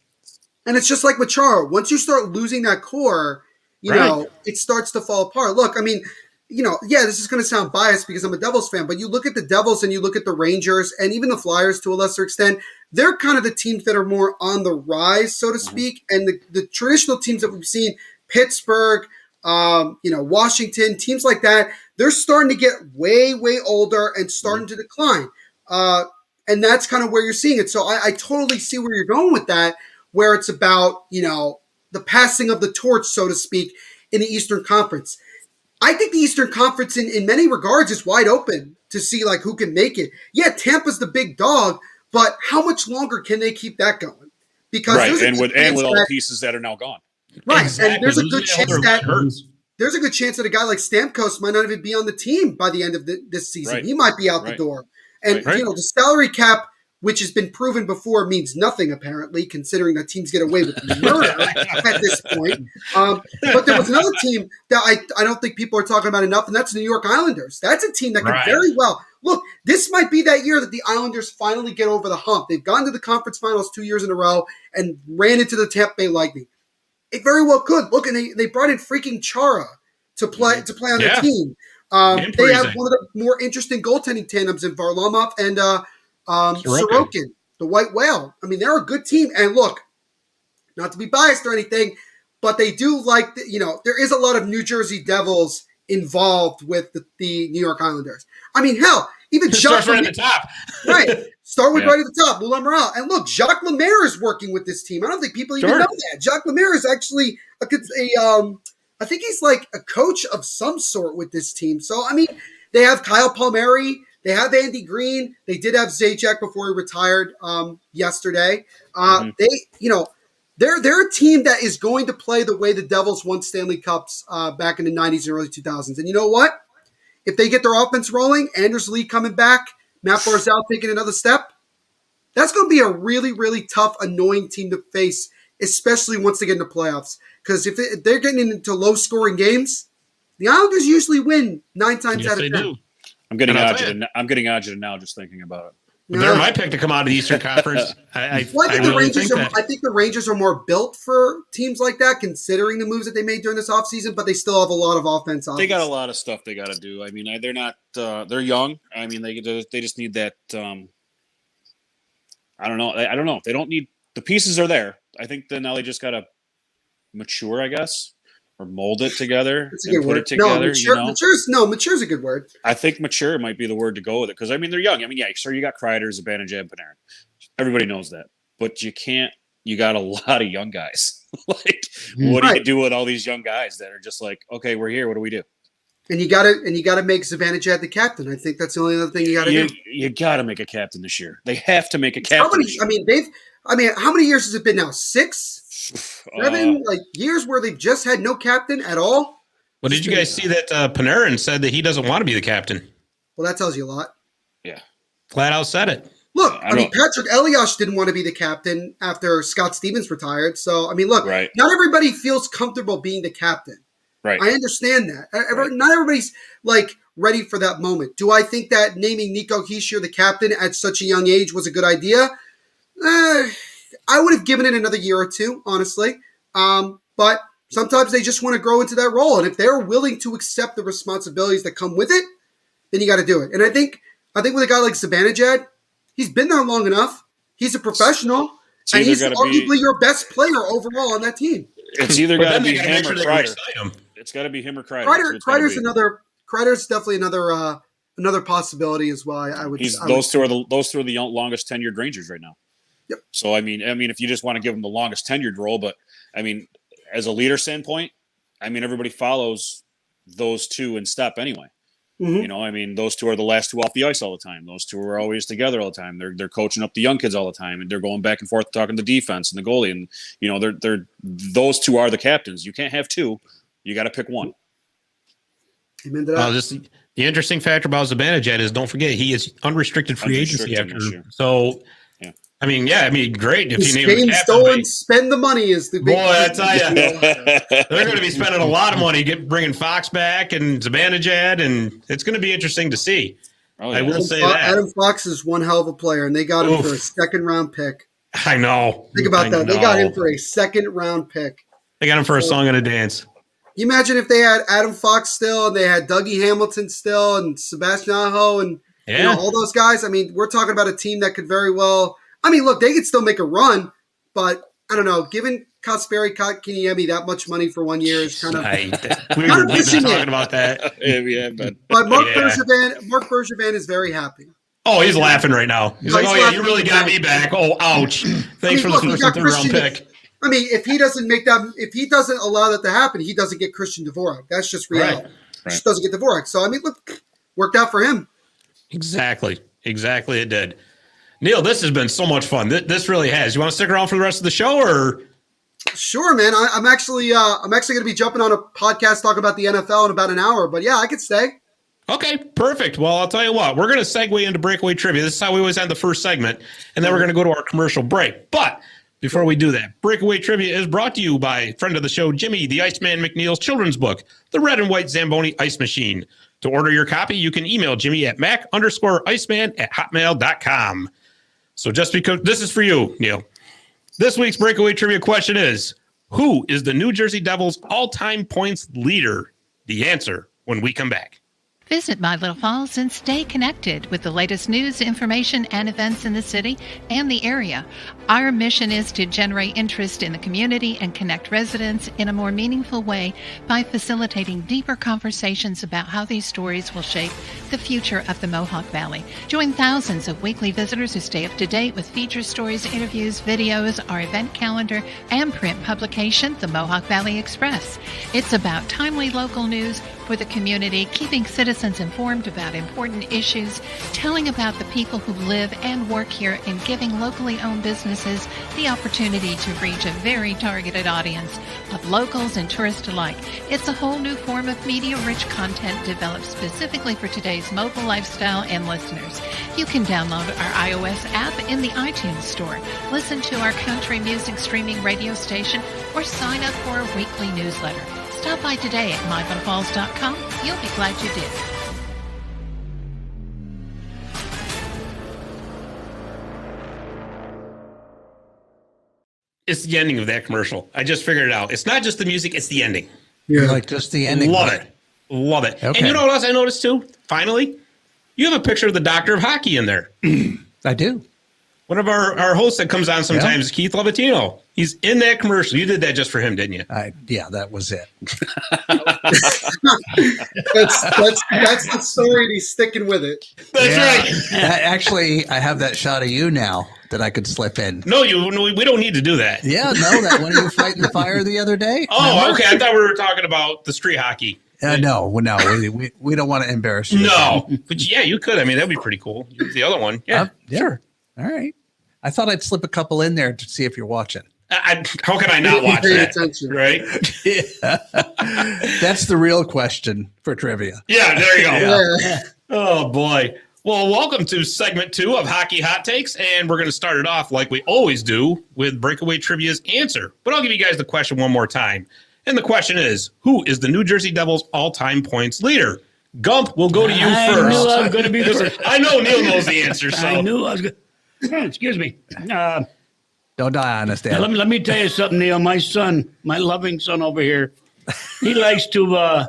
And it's just like with Chara. Once you start losing that core, it starts to fall apart. Look, I mean, this is going to sound biased because I'm a Devils fan, but you look at the Devils and you look at the Rangers and even the Flyers to a lesser extent, they're kind of the teams that are more on the rise, so to speak. And the traditional teams that we've seen, Pittsburgh, Washington, teams like that, they're starting to get way, way older and starting to decline. And that's kind of where you're seeing it. So I totally see where you're going with that, where it's about, the passing of the torch, so to speak, in the Eastern Conference. I think the Eastern Conference in many regards is wide open to see like who can make it. Yeah, Tampa's the big dog, but how much longer can they keep that going? Because with all the pieces that are now gone. Right, exactly. And there's a good chance that a guy like Stamkos might not even be on the team by the end of this season. Right. He might be out the door. And the salary cap, which has been proven before, means nothing apparently, considering that teams get away with murder at this point. But there was another team that I don't think people are talking about enough, and that's the New York Islanders. That's a team that could very well look. This might be that year that the Islanders finally get over the hump. They've gone to the conference finals 2 years in a row and ran into the Tampa Bay Lightning. It very well could. Look, and they brought in freaking Chara to play on their team. They have one of the more interesting goaltending tandems in Varlamov and Sorokin, the White Whale. I mean, they're a good team. And look, not to be biased or anything, but they do like, there is a lot of New Jersey Devils involved with the New York Islanders. I mean, hell, even Jacques right at the top. Start with right at the top, Moulin Morale. And look, Jacques Lemaire is working with this team. I don't think people even know that. Jacques Lemaire is actually I think he's like a coach of some sort with this team. So, I mean, they have Kyle Palmieri. They have Andy Green. They did have Zajac before he retired yesterday. They're a team that is going to play the way the Devils won Stanley Cups back in the 90s and early 2000s. And you know what? If they get their offense rolling, Anders Lee coming back, Matt Barzal taking another step, that's going to be a really, really tough, annoying team to face, especially once they get into playoffs. Because if they're getting into low-scoring games, the Islanders usually win 9 times out of 10. Do. I'm getting agitated now just thinking about it. They're my pick to come out of the Eastern Conference. I think the Rangers are more built for teams like that, considering the moves that they made during this offseason, but they still have a lot of offense. They got a lot of stuff they got to do. I mean, they're not they're young. I mean, they just need that. I don't know. They don't need the pieces are there. I think that now they just got to mature, I guess, or mold it together and put it together. Mature's a good word. I think mature might be the word to go with it because I mean they're young. I mean, yeah, sure, you got Kreider, Zibanejad, Panarin. Everybody knows that, but you can't. You got a lot of young guys. What do you do with all these young guys that are just like, okay, we're here. What do we do? And you gotta make Zibanejad the captain. I think that's the only other thing you gotta do. You gotta make a captain this year. They have to make a captain. How many years has it been now? 6? 7 years where they've just had no captain at all. Well, did you guys see that Panarin said that he doesn't want to be the captain? Well, that tells you a lot. Yeah, flat out said it. Look, Patrick Elias didn't want to be the captain after Scott Stevens retired. So, not everybody feels comfortable being the captain. Right. I understand that. Not everybody's ready for that moment. Do I think that naming Nico Hischier the captain at such a young age was a good idea? I would have given it another year or two, honestly. But sometimes they just want to grow into that role. And if they're willing to accept the responsibilities that come with it, then you got to do it. And I think with a guy like Zibanejad, he's been there long enough. He's a professional. And he's arguably your best player overall on that team. It's either got to be him or Kreider. It's got to be him or Kreider. Kreider's definitely another possibility as well. Those two are the longest tenured Rangers right now. Yep. So I mean, if you just want to give them the longest tenured role, but I mean, as a leader standpoint, I mean, everybody follows those two in step anyway. Mm-hmm. Those two are the last two off the ice all the time. Those two are always together all the time. They're coaching up the young kids all the time, and they're going back and forth talking to the defense and the goalie. And they're those two are the captains. You can't have two. You got to pick one. Amen to that. The interesting factor about Zibanejad is, don't forget, he is unrestricted free agency after. So. Great if you name him captain. Spend the money is the big. Boy, I tell you, they're going to be spending a lot of money bringing Fox back and Zibanejad, and it's going to be interesting to see. Oh, yeah. I will say that Adam Fox is one hell of a player, and they got him for a second-round pick. I know. Think about that. They got him for a second-round pick. They got him for a song and a dance. You imagine if they had Adam Fox still, and they had Dougie Hamilton still, and Sebastian Aho, and all those guys. I mean, we're talking about a team that could very well. I mean, look, they could still make a run, but I don't know. Giving Kasperi Kotkaniemi that much money for 1 year is kind of we were talking about that. But Mark Bergevin is very happy. Oh, he's laughing right now. He's like, "Oh yeah, you really got me back. Oh, ouch! Thanks for the first and third round pick." I mean, if he doesn't allow that to happen, he doesn't get Christian Dvorak. That's just reality. Right. He just doesn't get Dvorak. So I mean, look, worked out for him. Exactly, it did. Neil, this has been so much fun. This really has. You want to stick around for the rest of the show, or? Sure, man. I'm actually going to be jumping on a podcast talking about the NFL in about an hour. But yeah, I could stay. Okay, perfect. Well, I'll tell you what. We're going to segue into Breakaway Trivia. This is how we always end the first segment, and then we're going to go to our commercial break. But before we do that, Breakaway Trivia is brought to you by friend of the show, Jimmy the Iceman McNeil's children's book, The Red and White Zamboni Ice Machine. To order your copy, you can email Jimmy at mac_iceman@hotmail.com. So just because this is for you, Neil. This week's Breakaway Trivia question is, who is the New Jersey Devils all-time points leader? The answer when we come back. Visit My Little Falls and stay connected with the latest news, information, and events in the city and the area. Our mission is to generate interest in the community and connect residents in a more meaningful way by facilitating deeper conversations about how these stories will shape the future of the Mohawk Valley. Join thousands of weekly visitors who stay up to date with feature stories, interviews, videos, our event calendar, and print publication, the Mohawk Valley Express. It's about timely local news, with the community, keeping citizens informed about important issues, telling about the people who live and work here, and giving locally owned businesses the opportunity to reach a very targeted audience of locals and tourists alike. It's a whole new form of media-rich content developed specifically for today's mobile lifestyle and listeners. You can download our iOS app in the iTunes Store, listen to our country music streaming radio station, or sign up for a weekly newsletter. Stop by today at mybutterfalls.com. You'll be glad you did. It's the ending of that commercial. I just figured it out. It's not just the music, it's the ending. Yeah, like just the ending. Love it. Love it. Okay. And you know what else I noticed too? Finally, you have a picture of the doctor of hockey in there. I do. One of our hosts that comes on sometimes is Keith Villapiano. He's in that commercial. You did that just for him, didn't you? Yeah, that was it. that's the story, and he's sticking with it. That's right. Actually, I have that shot of you now that I could slip in. No, we don't need to do that. Yeah, no, that when you were fighting the fire the other day. Oh, remember? okay. I thought we were talking about the street hockey. No, we don't want to embarrass you. No, but yeah, you could. I mean, that'd be pretty cool. The other one, yeah, sure. All right. I thought I'd slip a couple in there to see if you're watching. How can I not watch that? Attention. Right? That's the real question for trivia. Yeah, there you go. Yeah. Oh boy. Well, welcome to segment 2 of Hockey Hot Takes, and we're going to start it off like we always do with Breakaway Trivia's answer. But I'll give you guys the question one more time. And the question is, who is the New Jersey Devils' all-time points leader? Gump, we'll go to you first. I knew I was going to be first. I know Neil knows the answer, so. I knew I was going to. Excuse me. Don't die on us, Dad. Let me tell you something, Neil. My son, my loving son over here, he likes to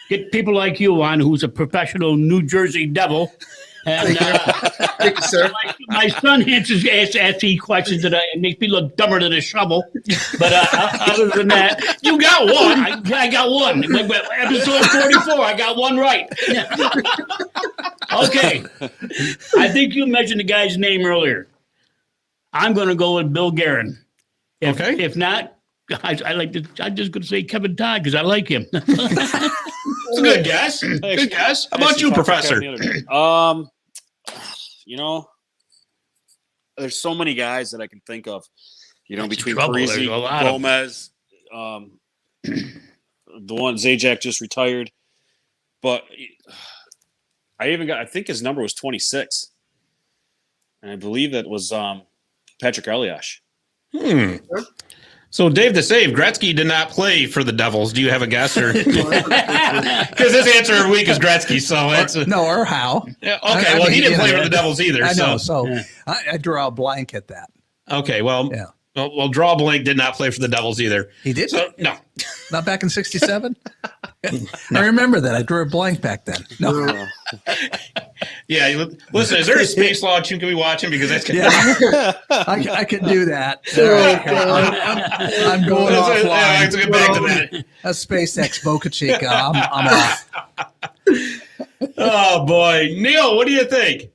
get people like you on, who's a professional New Jersey Devil. And Thank you, sir. my son asks he questions that makes me look dumber than a shovel. But other than that, You got one. I got one. Episode 44, I got one right. Okay. I think you mentioned the guy's name earlier. I'm going to go with Bill Guerin. Okay. If not, I'm just going to say Kevin Todd because I like him. It's a good guess. Good guess. How about you, Professor? There's so many guys that I can think of. That's Between the trouble. Parisi, There's a lot of- Gomez, the one Zajac just retired, but I think his number was 26, and I believe that was Patrick Eliash. So, Dave the Save, Gretzky did not play for the Devils. Do you have a guess? Or because his answer every week is Gretzky, so it's or how? Yeah, okay, well, he didn't play for the Devils either. I know, so so I draw a blank at that. okay, well, Yeah. well, Draw Blank did not play for the Devils either. He did? So no. Not back in 67? I remember that. I drew a blank back then. No. Yeah, listen, is there a space launch you can be watching? Because that's I can do that. I'm going offline. Let's get back to that. That's SpaceX Boca Chica. I'm off. Oh boy, Neil, what do you think?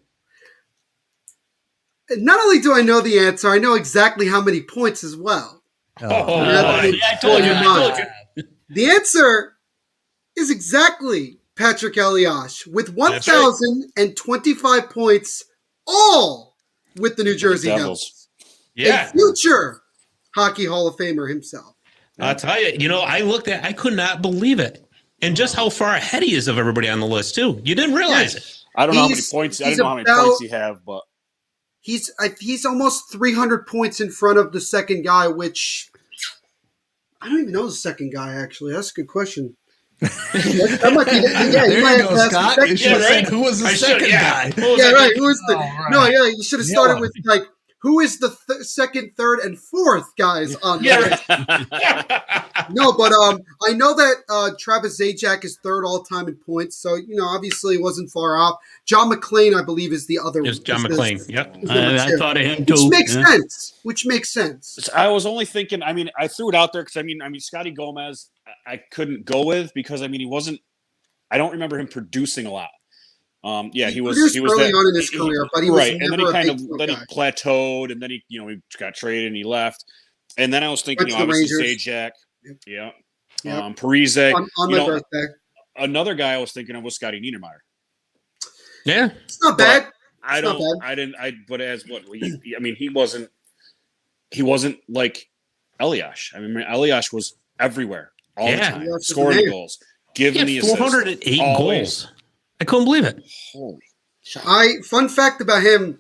Not only do I know the answer, I know exactly how many points as well. Oh, boy. I told you. The answer is exactly Patrick Eliash with 1,025 points, all with the New Jersey Devils. Yeah, A future Hockey Hall of Famer himself. I'll tell you. I could not believe it, and just how far ahead he is of everybody on the list too. You didn't realize it. I don't know how many points. I didn't know how many points he have, but He's almost 300 points in front of the second guy, which I don't even know the second guy, actually. That's a good question. That might be, There you go, Scott. You should have said who was the second guy. Yeah, right. Who was the? right. No, yeah, you should have started with like who is the second, third, and fourth guys on there. No, but I know that Travis Zajac is third all time in points, so obviously it wasn't far off. John McClain, I believe, is the other. It's John McClain. Yep. I thought of him too. Which makes sense. I was only thinking. I mean, I threw it out there because I mean, Scotty Gomez, I couldn't go with because he wasn't. I don't remember him producing a lot. He was early on in his career, but he was right, and then he never kind a of big then he guy. plateaued, and then he got traded and he left. And then I was thinking, Went to the obviously Rangers. Zajac, Yep. Parise, on my birthday. another guy I was thinking of was Scotty Niedermayer. Yeah. It's not bad. But as what? I mean, he wasn't like Elias. I mean, Elias was everywhere all the time, scoring goals, giving the assists. 408 goals. I couldn't believe it. Holy. Fun fact about him,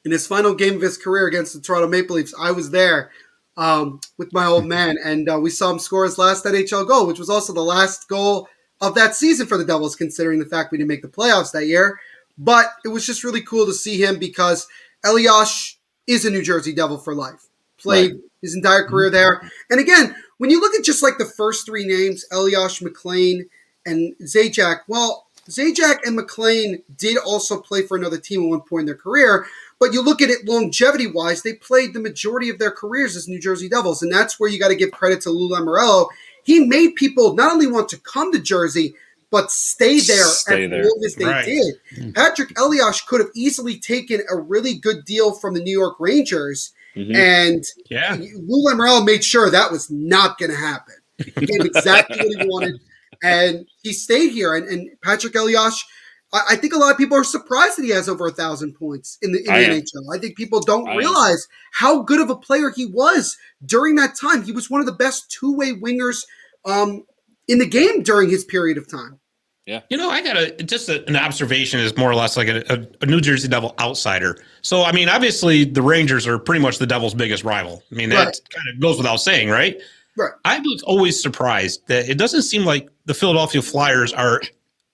in his final game of his career against the Toronto Maple Leafs, I was there with my old man, and we saw him score his last NHL goal, which was also the last goal of that season for the Devils, considering the fact we didn't make the playoffs that year. But it was just really cool to see him because Elias is a New Jersey Devil for life. Played his entire career there. And again, when you look at just like the first three names, Elias, McLean, and Zajac, well, Zajac and McLean did also play for another team at one point in their career. But you look at it longevity-wise, they played the majority of their careers as New Jersey Devils. And that's where you got to give credit to Lou Lamoriello. He made people not only want to come to Jersey, but stay there as long as they did. Patrick Elias could have easily taken a really good deal from the New York Rangers. And Lou Lamoriello made sure that was not going to happen. He gave exactly what he wanted. And he stayed here. And Patrick Elias, I think a lot of people are surprised that he has over 1,000 points in the NHL. I think people don't realize how good of a player he was during that time. He was one of the best two-way wingers in the game during his period of time. Yeah. You know, I got an observation is more or less like a New Jersey Devil outsider. So, I mean, obviously the Rangers are pretty much the Devil's biggest rival. I mean, that kind of goes without saying, right? Right. I was always surprised that it doesn't seem like the Philadelphia Flyers are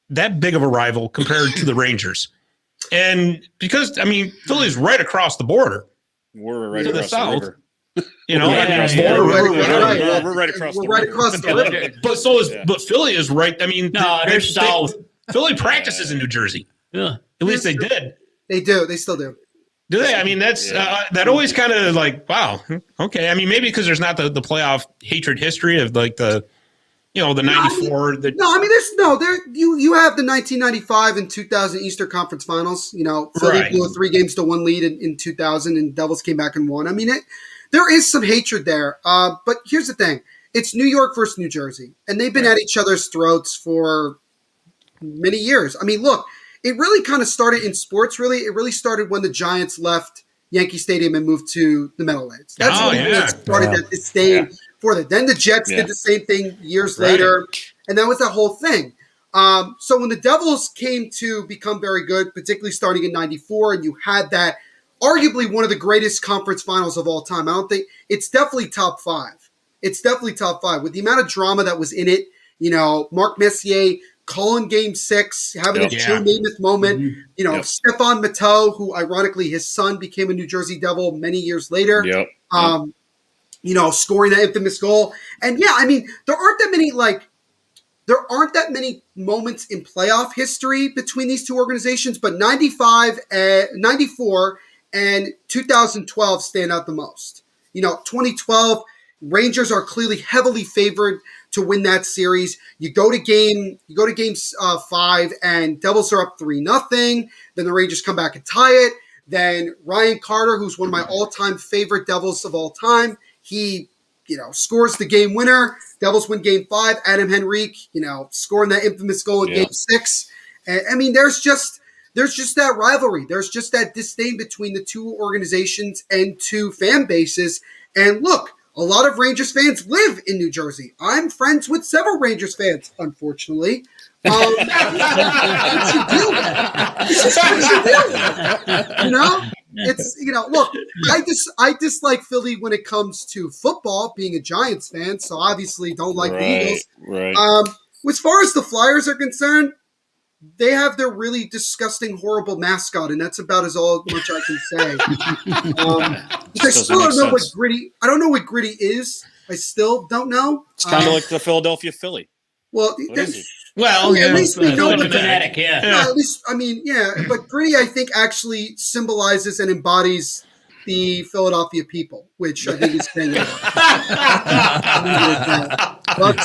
that big of a rival compared to the Rangers. And because, I mean, Philly's right across the border. We're right to across the south. the river. You know, We're right across the river. But Philly is right. I mean, they're south. Philly practices in New Jersey. Yeah. At least they did. They do. They still do. Do they? I mean, that's that always kind of like, wow, okay. I mean, maybe because there's not the playoff hatred history of like the 94. You have the 1995 and 2000 Eastern Conference Finals. You know, Philly blew a 3-1 lead in 2000, and Devils came back and won. I mean, there is some hatred there. But here's the thing: it's New York versus New Jersey, and they've been at each other's throats for many years. I mean, look. It really kind of started in sports, really. It really started when the Giants left Yankee Stadium and moved to the Meadowlands. That's when it started that disdain for that. Then the Jets did the same thing years later, and that was that whole thing. So when the Devils came to become very good, particularly starting in 94, and you had that arguably one of the greatest conference finals of all time. I don't think – it's definitely top five. It's definitely top five. With the amount of drama that was in it, you know, Mark Messier – calling Game 6, having a Joe Namath moment. Mm-hmm. You know, Stephane Matteau, who ironically his son became a New Jersey Devil many years later. You know, scoring that infamous goal. And yeah, I mean, there aren't that many moments in playoff history between these two organizations, but 94 and 2012 stand out the most. You know, 2012, Rangers are clearly heavily favored to win that series. You go to game 5 and Devils are up 3-0. Then the Rangers come back and tie it. Then Ryan Carter, who's one of my all-time favorite Devils of all time, he, scores the game winner. Devils win game 5. Adam Henrik, scoring that infamous goal in game 6. And I mean, there's just that rivalry. There's just that disdain between the two organizations and two fan bases. And look, a lot of Rangers fans live in New Jersey. I'm friends with several Rangers fans, unfortunately. What you do? This is what you do. It's look, I dislike Philly when it comes to football, being a Giants fan, so obviously don't like the Eagles. Right. As far as the Flyers are concerned, they have their really disgusting, horrible mascot, and that's about as much I can say. I still don't know what gritty. I don't know what gritty is. I still don't know. It's kind of like the Philadelphia Philly. Well, at least we know the fanatic. At least, but gritty, I think, actually symbolizes and embodies the Philadelphia people, which I think is saying a lot. Look.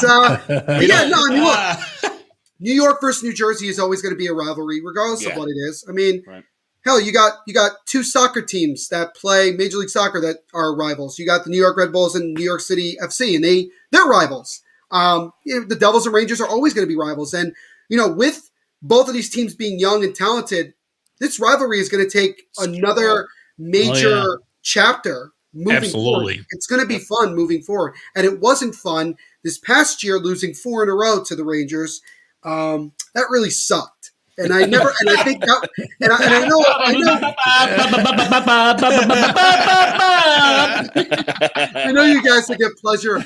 New York versus New Jersey is always going to be a rivalry, regardless of what it is. I mean, hell, you got two soccer teams that play Major League Soccer that are rivals. You got the New York Red Bulls and New York City FC, and they're rivals. The Devils and Rangers are always going to be rivals. And, with both of these teams being young and talented, this rivalry is going to take another major chapter moving forward. It's going to be fun moving forward. And it wasn't fun this past year, losing 4 in a row to the Rangers. That really sucked. And I think that, and I know you guys will get pleasure out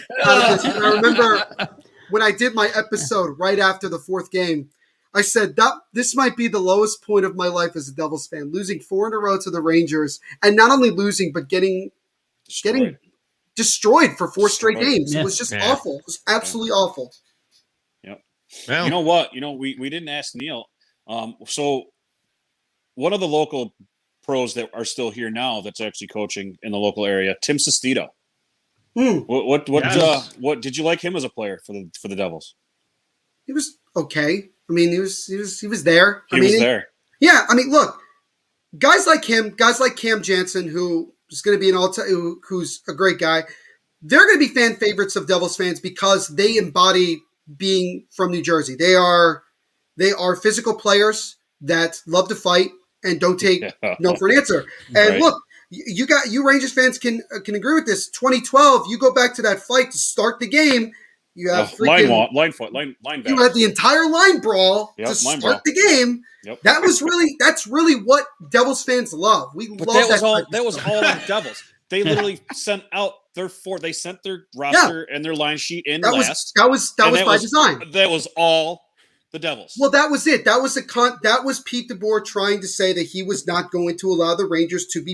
of this. And I remember when I did my episode right after the 4th game, I said that this might be the lowest point of my life as a Devils fan, losing 4 in a row to the Rangers, and not only losing, but getting destroyed for 4 straight games. It was just awful. It was absolutely awful. Yep. Well, you know what? We didn't ask Neil. So one of the local pros that are still here now that's actually coaching in the local area, Tim Cestido. What did you like him as a player for the Devils? He was okay. I mean, he was there. He was there. Yeah, I mean, look, guys like him, guys like Cam Jansen, who is going to be who's a great guy. They're going to be fan favorites of Devils fans because they embody being from New Jersey. They are physical players that love to fight and don't take no for an answer. And look, you Rangers fans can agree with this. 2012, you go back to that fight to start the game. You have line back. You had the entire line brawl to start the game. Yep. That's really what Devils fans love. That was all the Devils. They literally sent out their roster and their line sheet in last. That was by design. That was all the Devils. Well, that was it. That was Pete DeBoer trying to say that he was not going to allow the Rangers to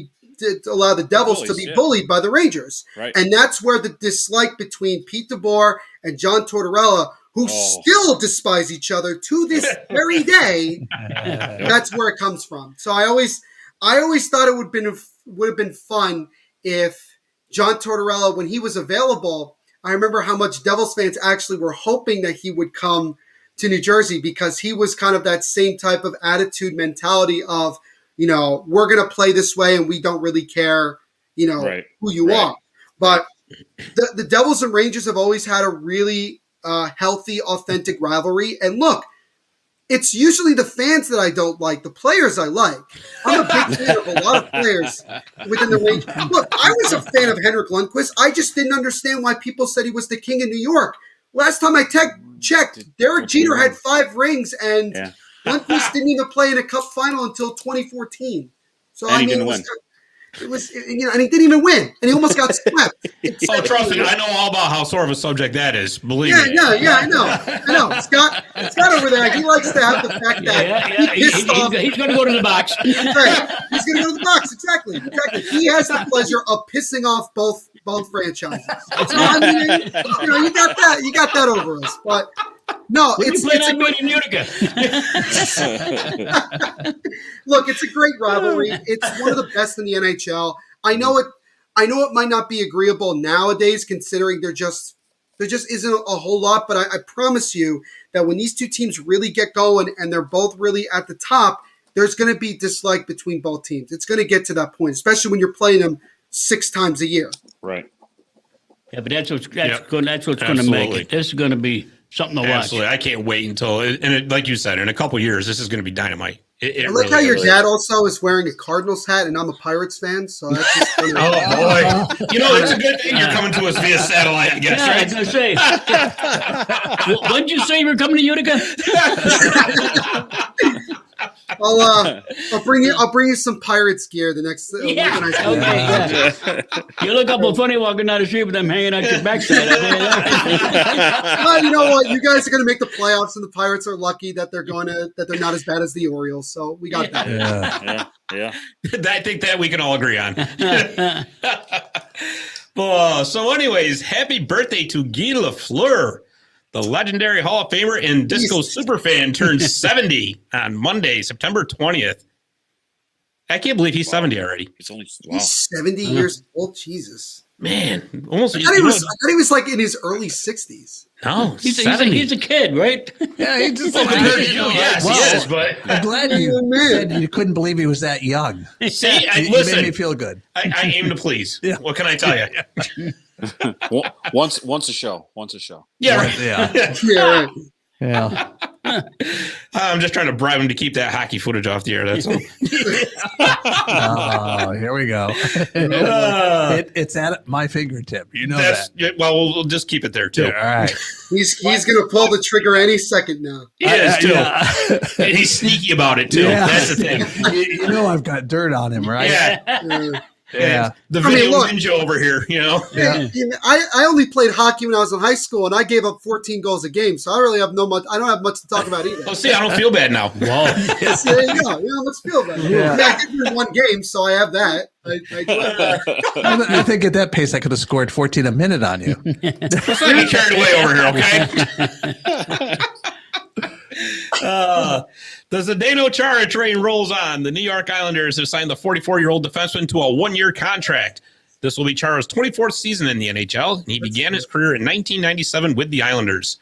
allow the Devils to be bullied by the Rangers. Right. And that's where the dislike between Pete DeBoer and John Tortorella, who still despise each other to this very day, that's where it comes from. So I always thought it would have been fun if John Tortorella, when he was available, I remember how much Devils fans actually were hoping that he would come to New Jersey because he was kind of that same type of attitude mentality of, we're going to play this way and we don't really care, who you are. But the Devils and Rangers have always had a really healthy, authentic rivalry. And look, it's usually the fans that I don't like. The players I like. I'm a big fan of a lot of players within the Rangers. Look, I was a fan of Henrik Lundqvist. I just didn't understand why people said he was the king of New York. Last time I checked, Derek Jeter had 5 rings, and Lundqvist didn't even play in a Cup Final until 2014. So he didn't win. It was, and he didn't even win, and he almost got swept. Trust me, I know all about how sore of a subject that is. Believe me. Yeah, I know. Scott over there, he likes to have the fact that he's going to go to the box. Right. He's going to go to the box. Exactly. He has the pleasure of pissing off both franchises. You got that over us, but. No, it's a great Utica. Look, it's a great rivalry. It's one of the best in the NHL. I know it might not be agreeable nowadays, considering there just isn't a whole lot. But I promise you that when these two teams really get going and they're both really at the top, there's going to be dislike between both teams. It's going to get to that point, especially when you're playing them 6 times a year. Right. Yeah, but that's what's going to make it. This is going to be something to watch. Absolutely. I can't wait until, like you said, in a couple years, this is going to be dynamite. I like how your dad also is wearing a Cardinals hat, and I'm a Pirates fan, so that's just oh, boy. It's a good thing you're coming to us via satellite, I guess, right? I was going to say. When did you say you were coming to Utica? I'll bring you some Pirates gear the next. You look up funny walking down the street with them hanging out your backside. Well, you know what? You guys are going to make the playoffs, and the Pirates are lucky that they're not as bad as the Orioles. So we got that. Yeah. I think that we can all agree on. So, anyways, happy birthday to Guy Lafleur. The legendary Hall of Famer and disco superfan turns 70 on Monday, September 20th. I can't believe he's 70 already. He's 70 years old. Jesus. Man, almost. I thought he was like in his early 60s. No, he's a kid, right? Yeah, he's just compared to you, yes, he is. But I'm glad you said you couldn't believe he was that young. See, listen, made me feel good. I aim to please. Yeah. What can I tell you? Once a show. Yeah, right. Yeah. Yeah, right. Yeah. I'm just trying to bribe him to keep that hockey footage off the air. That's all. Oh, here we go. It's at my fingertip. You know That's that. well, we'll just keep it there too. All right. He's gonna pull the trigger any second now. He is too. Yeah. And he's sneaky about it too. Yeah. That's the thing. You know I've got dirt on him, right? Yeah. Yeah. The I mean, video look. ninja over here, you know. Yeah. I only played hockey when I was in high school, and I gave up 14 goals a game, so I really have I don't have much to talk about either. Oh, see, I don't feel bad now. Whoa. So there you go. Let's feel better. Yeah. I did win one game, so I have that. I do have that. I think at that pace I could have scored 14 a minute on you. Let's not get carried away over here, okay? The Zdeno Chara train rolls on. The New York Islanders have signed the 44-year-old defenseman to a one-year contract. This will be Chara's 24th season in the NHL, and he began his career in 1997 with the Islanders.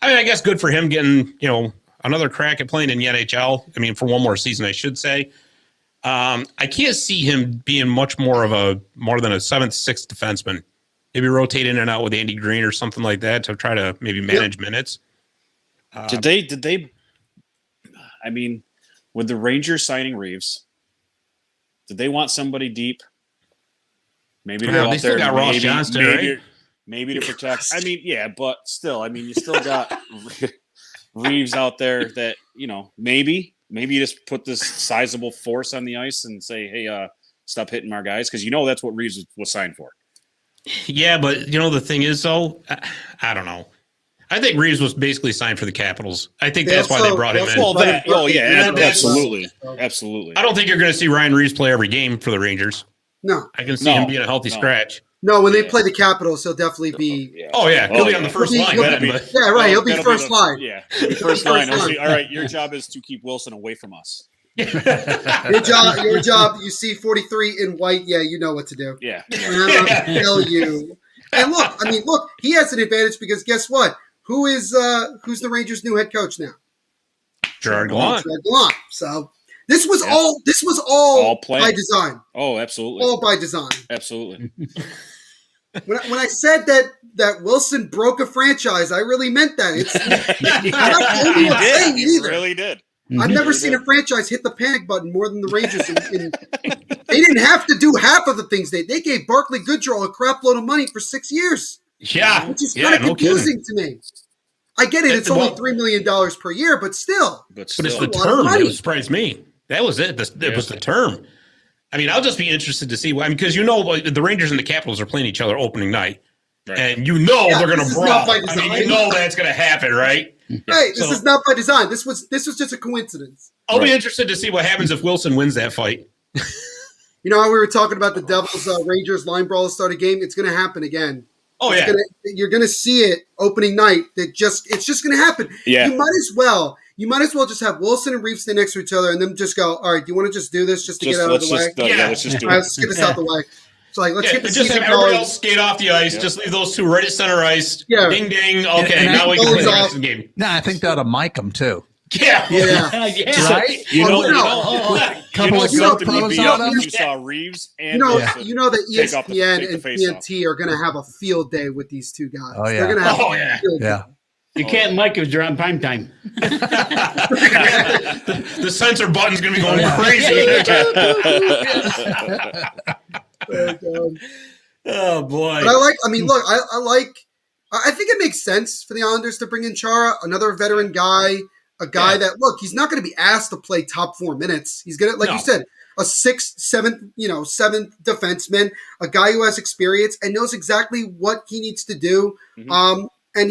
I mean, I guess good for him getting, another crack at playing in the NHL. I mean, for one more season, I should say. I can't see him being much more than a 7th, 6th defenseman. Maybe rotate in and out with Andy Green or something like that to try to maybe manage minutes. Did they? I mean, with the Rangers signing Reeves, did they want somebody deep? Maybe to go they out still there, got Ross Johnston, right? Maybe to protect. I mean, yeah, but still, I mean, you still got Reeves out there that maybe you just put this sizable force on the ice and say, hey, stop hitting our guys, because that's what Reeves was signed for. Yeah, but the thing is, though, I don't know. I think Reeves was basically signed for the Capitals. I think that's why they brought him in. Well, absolutely. I don't think you're going to see Ryan Reeves play every game for the Rangers. No. I can see him being a healthy scratch. No, when they play the Capitals, he'll definitely be. Oh, yeah. He'll be on the first line. Yeah, right. He'll be first line. Yeah, first line. All right, your job is to keep Wilson away from us. Your job. You see 43 in white. Yeah, you know what to do. Yeah. And I'll tell you. And look, he has an advantage because guess what? Who's the Rangers' new head coach now? Gerard Gallant. So this was all by design. Oh, absolutely. All by design. Absolutely. When I said that Wilson broke a franchise, I really meant that. I'm not the only one saying it either. He really did. I've never seen a franchise hit the panic button more than the Rangers. They didn't have to do half of the things they gave Barclay Goodrow a crap load of money for 6 years. Yeah, which is kind of confusing to me. I get it; it's only $3 million per year, but still. But it's the term that surprised me. That was it. It was the term. I mean, I'll just be interested to see. Because the Rangers and the Capitals are playing each other opening night, right. And they're going to brawl. I mean, that's going to happen, right? Right. This is not by design. This was just a coincidence. I'll be interested to see what happens if Wilson wins that fight. You know how we were talking about the Devils Rangers line brawl to start a game? It's going to happen again. Oh yeah, you're going to see it opening night. It's just going to happen. Yeah. You might as well just have Wilson and Reeves stay next to each other and then just go, all right, do you want to just do this just to get out of the way? Let's just do it. Let's get this out the way. So let's get the just have everybody else skate off the ice. Just leave those two right at center ice. Yeah. Ding ding. Okay, now we can play the rest of the game. No, I think that ought to mic them too. Yeah. Right? Couple of pros on them. You saw Reeves and you know that ESPN and TNT are going to have a field day with these two guys. Oh, yeah. They're going to have a field day. You can't mic if you're on prime time. The censor button's going to be going crazy. Oh boy! But I think it makes sense for the Islanders to bring in Chara, another veteran guy, a guy that he's not going to be asked to play top 4 minutes. He's going to, you said, a 6th, 7th defenseman, a guy who has experience and knows exactly what he needs to do. Mm-hmm. And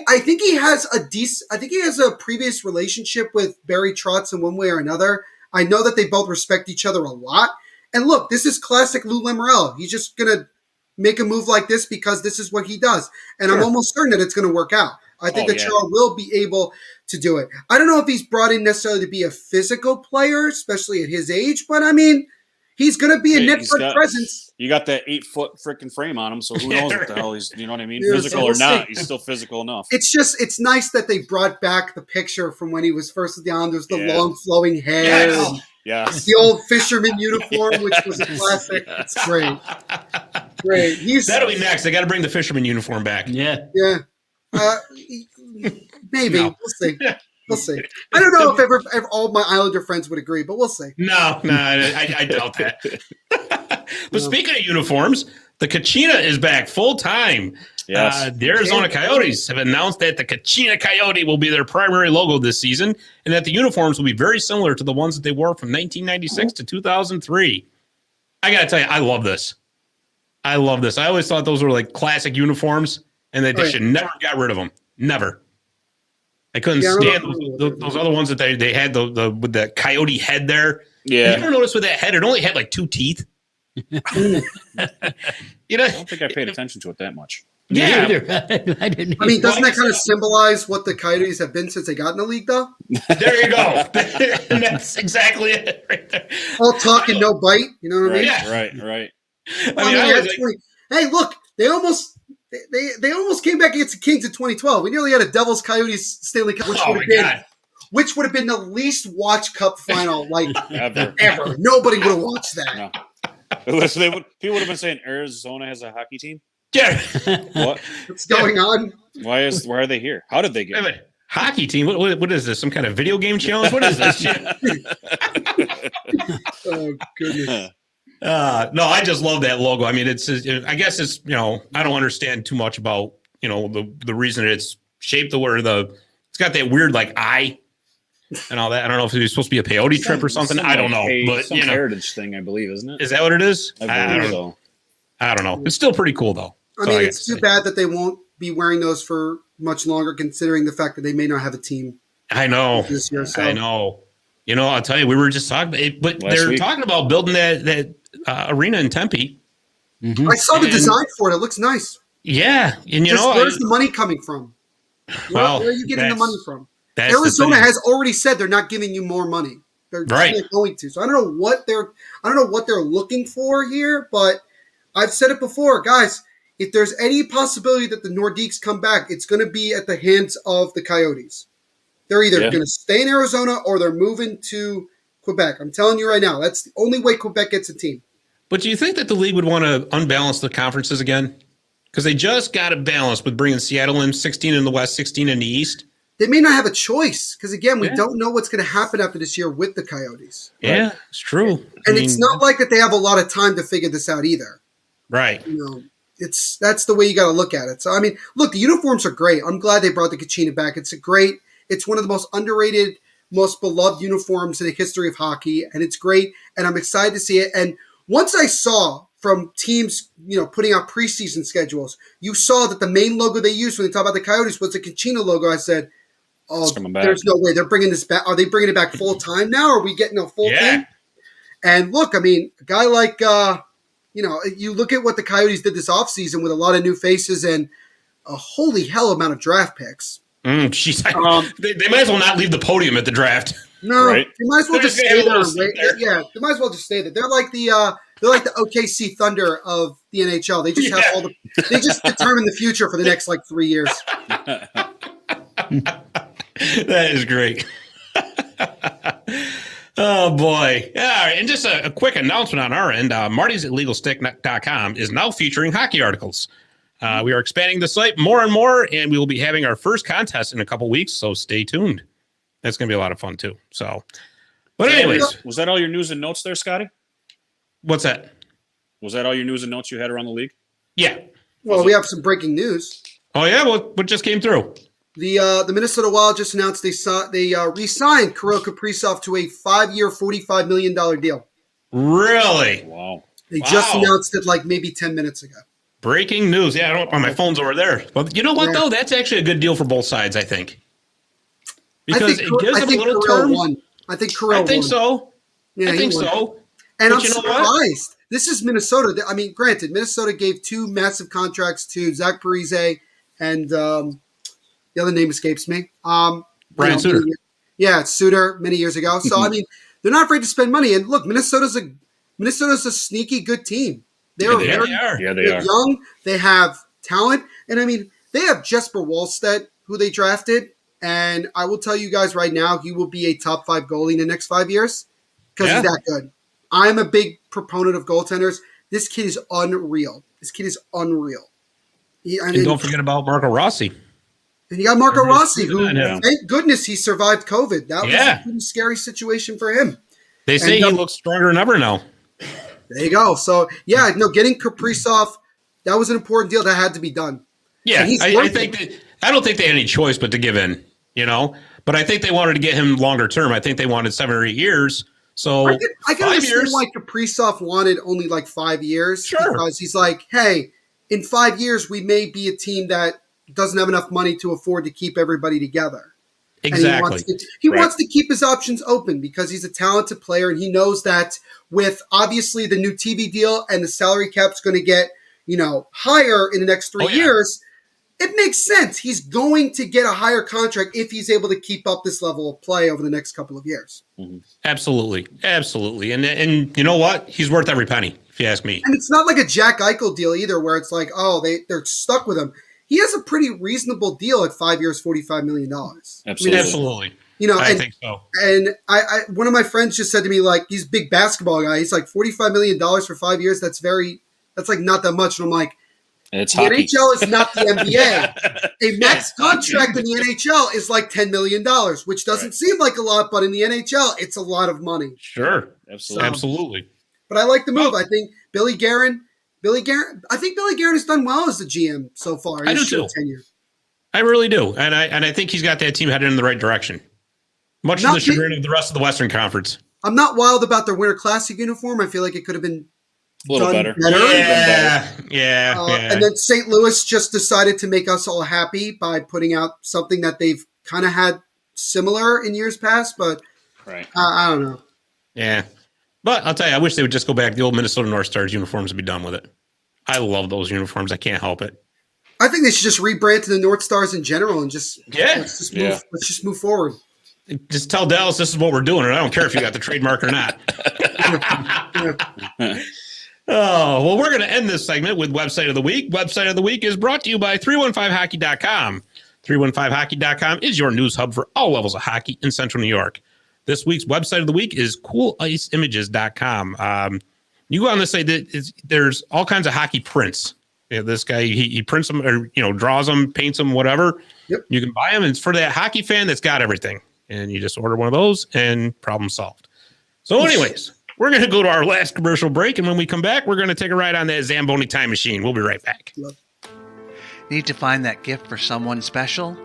I think he has a previous relationship with Barry Trotz in one way or another. I know that they both respect each other a lot. And look, this is classic Lou Lamoriello. He's just going to make a move like this because this is what he does. And I'm almost certain that it's going to work out. I think that Chara will be able to do it. I don't know if he's brought in necessarily to be a physical player, especially at his age, but I mean, he's going to be a net presence. You got that 8-foot freaking frame on him, so who knows what the hell he's, you know what I mean? Physical or not, he's still physical enough. It's nice that they brought back the picture from when he was first with the Islanders, the long flowing hair. Yes. The old fisherman uniform, which was a classic. It's great. Great. That'll be next. They got to bring the fisherman uniform back. Yeah. Yeah. Maybe. No. We'll see. We'll see. I don't know if ever all of my Islander friends would agree, but we'll see. No, I doubt that. But speaking of uniforms, the Kachina is back full time. Yes. The Arizona Coyotes have announced that the Kachina Coyote will be their primary logo this season, and that the uniforms will be very similar to the ones that they wore from 1996 to 2003. I got to tell you, I love this. I always thought those were like classic uniforms, and that they should never get rid of them. Never. I couldn't stand those other ones that they had the with the coyote head there. Yeah. You ever notice with that head, it only had like 2 teeth. I don't think I paid attention to it that much. Yeah. I didn't. I mean, doesn't that kind of symbolize what the Coyotes have been since they got in the league, though? There you go. And that's exactly it right there. All talk and no bite. You know what I mean? Right. Hey, look, they almost came back against the Kings in 2012. We nearly had a Devils Coyotes Stanley Cup, which would have been the least watched Cup final ever. Nobody would have watched that. No. People would have been saying Arizona has a hockey team. Yeah. What's going on? Why are they here? How did they get here? Hockey team? What is this? Some kind of video game challenge? What is this? Oh, goodness. No, I just love that logo. I mean, I guess it's, I don't understand too much about, the reason it's shaped it's got that weird like eye and all that. I don't know if it's supposed to be a peyote trip or something. I don't know, but some heritage thing, I believe, isn't it? Is that what it is? I believe so. I don't know. It's still pretty cool though. I mean, it's too bad that they won't be wearing those for much longer, considering the fact that they may not have a team. I know. This year, so. I know. I'll tell you, we were just talking about it, but they're talking about building that arena in Tempe. Mm-hmm. I saw the design for it. It looks nice. Yeah. And where's the money coming from? Where are you getting the money from? Arizona has already said they're not giving you more money. They're not going to. So I don't know what they're looking for here, but I've said it before, guys. If there's any possibility that the Nordiques come back, it's going to be at the hands of the Coyotes. They're either going to stay in Arizona or they're moving to Quebec. I'm telling you right now, that's the only way Quebec gets a team. But do you think that the league would want to unbalance the conferences again? Because they just got it balanced with bringing Seattle in 16 in the West, 16 in the East. They may not have a choice because, again, we don't know what's going to happen after this year with the Coyotes. Yeah, right? It's true. And it's not like that they have a lot of time to figure this out either. Right. That's the way you got to look at it. So, I mean, look, the uniforms are great. I'm glad they brought the Kachina back. It's one of the most underrated, most beloved uniforms in the history of hockey, and it's great, and I'm excited to see it. And once I saw from teams, putting out preseason schedules, you saw that the main logo they used when they talk about the Coyotes was the Kachina logo. I said, there's no way. They're bringing this back. Are they bringing it back full time now? Are we getting a full thing? And look, I mean, a guy like, you look at what the Coyotes did this offseason with a lot of new faces and a holy hell amount of draft picks. Geez, they might as well not leave the podium at the draft. No, they might as well just stay there. Yeah, they might as well just stay there. They're like the OKC Thunder of the NHL. They just have they just determine the future for the next 3 years. That is great. Oh boy. All right, and just a quick announcement on our end. Marty's at LegalStick.com is now featuring hockey articles. We are expanding the site more and more, and we will be having our first contest in a couple weeks, so stay tuned. That's going to be a lot of fun, too. So, but anyways. Was that all your news and notes there, Scotty? What's that? Was that all your news and notes you had around the league? Yeah. Well, we have some breaking news. Oh, yeah? What just came through? The Minnesota Wild just announced they re-signed Kirill Kaprizov to a 5-year, $45 million deal. Really? Wow. They just announced it maybe 10 minutes ago. Breaking news. Yeah, my phone's over there. But you know what, though? That's actually a good deal for both sides, I think. Because it gives them a little term. I think Kirill won. So. Yeah, I think so. And I'm surprised. This is Minnesota. I mean, granted, Minnesota gave 2 massive contracts to Zach Parise and the other name escapes me. Brian Suter. Yeah, Suter many years ago. So, I mean, they're not afraid to spend money. And look, Minnesota's a sneaky good team. They are. Yeah, they are. Young. They have talent. And, I mean, they have Jesper Wallstedt, who they drafted. And I will tell you guys right now, he will be a top 5 goalie in the next 5 years because he's that good. I'm a big proponent of goaltenders. This kid is unreal. And don't forget about Marco Rossi. And you got Marco Rossi, who, Yeah. thank goodness, he survived COVID. That was a pretty scary situation for him. They say he looks stronger than ever now. There you go. So, yeah, no, getting Kaprizov, that was an important deal that had to be done. Yeah, And I don't think they had any choice but to give in, But I think they wanted to get him longer term. I think they wanted 7 or 8 years. So I can 5 understand years. why Kaprizov wanted only like 5 years. Sure. Because he's like, hey, in 5 years, we may be a team that doesn't have enough money to afford to keep everybody together. Exactly. And he wants to keep his options open because he's a talented player, and he knows that with obviously the new TV deal and the salary cap's going to get, higher in the next 3 years, it makes sense. He's going to get a higher contract if he's able to keep up this level of play over the next couple of years. Mm-hmm. Absolutely. And you know what? He's worth every penny, if you ask me. And it's not like a Jack Eichel deal either, where it's like, they're stuck with him. He has a pretty reasonable deal at 5 years, $45 million. Absolutely. Absolutely. I think so. And I one of my friends just said to me, like, he's a big basketball guy. He's like, $45 million for 5 years. That's like not that much. And I'm like, it's the hockey. NHL is not the NBA. A max contract in the NHL is like $10 million, which doesn't seem like a lot, but in the NHL, it's a lot of money. Sure. Absolutely. Absolutely. But I like the move. I think Billy Guerin has done well as the GM so far. I do too. Tenure. I really do. And I think he's got that team headed in the right direction. Much to the chagrin of the rest of the Western Conference. I'm not wild about their Winter Classic uniform. I feel like it could have been a little better. Yeah. And then St. Louis just decided to make us all happy by putting out something that they've kind of had similar in years past, but I don't know. Yeah. But I'll tell you, I wish they would just go back to the old Minnesota North Stars uniforms and be done with it. I love those uniforms. I can't help it. I think they should just rebrand to the North Stars in general and just let's just move forward. Just tell Dallas this is what we're doing, and I don't care if you got the trademark or not. Oh, well, we're going to end this segment with Website of the Week. Website of the Week is brought to you by 315hockey.com. 315hockey.com is your news hub for all levels of hockey in Central New York. This week's Website of the Week is coolIceImages.com. You go on this site, there's all kinds of hockey prints. This guy, he prints them or, draws them, paints them, whatever. Yep. You can buy them. And it's for that hockey fan that's got everything. And you just order one of those and problem solved. So anyways, we're going to go to our last commercial break. And when we come back, we're going to take a ride on that Zamboni Time Machine. We'll be right back. Yep. Need to find that gift for someone special?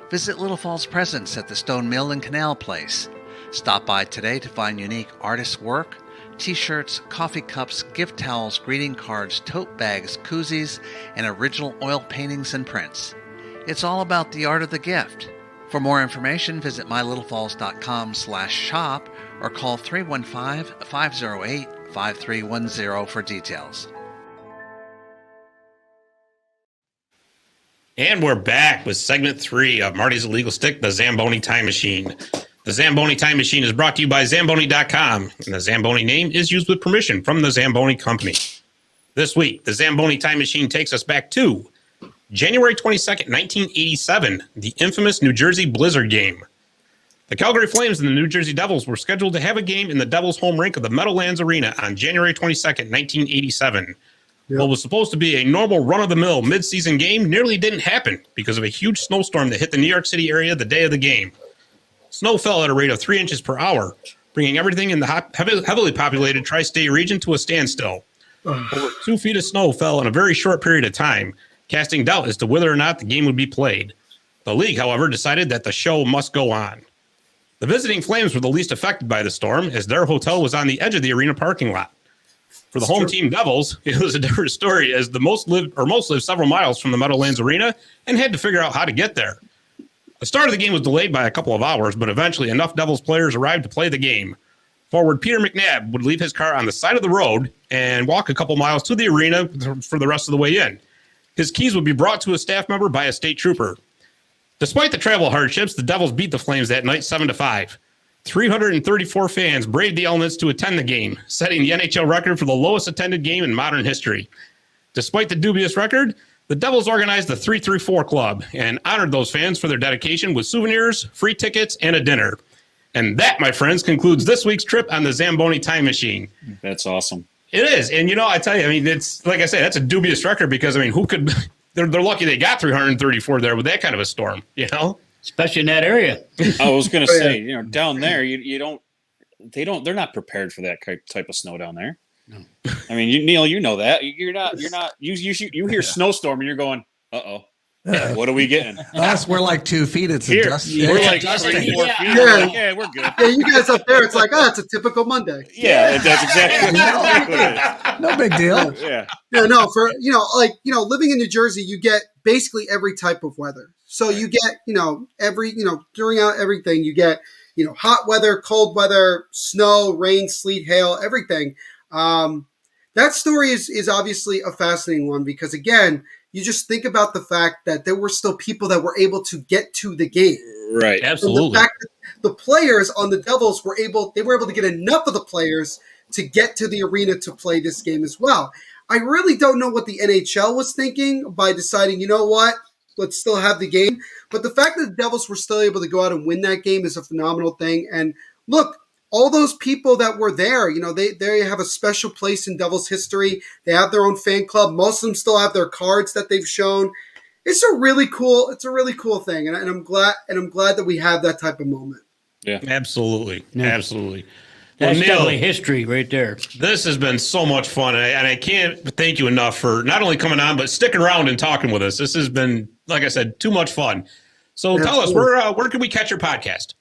Visit Little Falls Presents at the Stone Mill and Canal Place. Stop by today to find unique artist work, t-shirts, coffee cups, gift towels, greeting cards, tote bags, koozies, and original oil paintings and prints. It's all about the art of the gift. For more information, visit mylittleFalls.com/shop or call 315-508-5310 for details. And we're back with segment 3 of Marty's Illegal Stick, the Zamboni Time Machine. The Zamboni Time Machine is brought to you by Zamboni.com, and the Zamboni name is used with permission from the Zamboni Company. This week, the Zamboni Time Machine takes us back to January 22nd, 1987, the infamous New Jersey Blizzard game. The Calgary Flames and the New Jersey Devils were scheduled to have a game in the Devils' home rink of the Meadowlands Arena on January 22nd, 1987. Yep. What was supposed to be a normal run-of-the-mill mid-season game nearly didn't happen because of a huge snowstorm that hit the New York City area the day of the game. Snow fell at a rate of 3 inches per hour, bringing everything in the heavily populated tri-state region to a standstill. Over 2 feet of snow fell in a very short period of time, casting doubt as to whether or not the game would be played. The league, however, decided that the show must go on. The visiting Flames were the least affected by the storm, as their hotel was on the edge of the arena parking lot. For the home team Devils, it was a different story, as most lived several miles from the Meadowlands Arena and had to figure out how to get there. The start of the game was delayed by a couple of hours, but eventually enough Devils players arrived to play the game. Forward Peter McNabb would leave his car on the side of the road and walk a couple miles to the arena for the rest of the way in. His keys would be brought to a staff member by a state trooper. Despite the travel hardships, the Devils beat the Flames that night 7-5. 334 fans braved the elements to attend the game, setting the NHL record for the lowest attended game in modern history. Despite the dubious record, the Devils organized the 334 Club and honored those fans for their dedication with souvenirs, free tickets, and a dinner. And that, my friends, concludes this week's trip on the Zamboni Time Machine. That's awesome. It is. And, I tell you, I mean, it's like I say, that's a dubious record because, I mean, who could – they're lucky they got 334 there with that kind of a storm, Especially in that area. I was going to say, down there, they're not prepared for that type of snow down there. No. I mean, Neil, you know that. You hear snowstorm and you're going, uh-oh. What are we getting? Us, we're like 2 feet. It's here. We're like 3-4 feet. Yeah, we're good. Yeah, you guys up there, it's like, it's a typical Monday. Yeah, that's exactly what it is. No big deal. Yeah. Yeah, no, for living in New Jersey, you get basically every type of weather. So you get, during everything, you get, hot weather, cold weather, snow, rain, sleet, hail, everything. That story is obviously a fascinating one because, again, you just think about the fact that there were still people that were able to get to the game. Right. Absolutely. And the fact that the players on the Devils were able to get enough of the players to get to the arena to play this game as well. I really don't know what the NHL was thinking by deciding, you know what, let's still have the game. But the fact that the Devils were still able to go out and win that game is a phenomenal thing. And look, all those people that were there, they have a special place in Devils history. They have their own fan club. Most of them still have their cards that they've shown. It's a really cool thing, and I'm glad that we have that type of moment. Yeah, absolutely, absolutely. That's Neil, definitely history right there. This has been so much fun, and I can't thank you enough for not only coming on but sticking around and talking with us. This has been, like I said, too much fun. So tell us, where can we catch your podcast?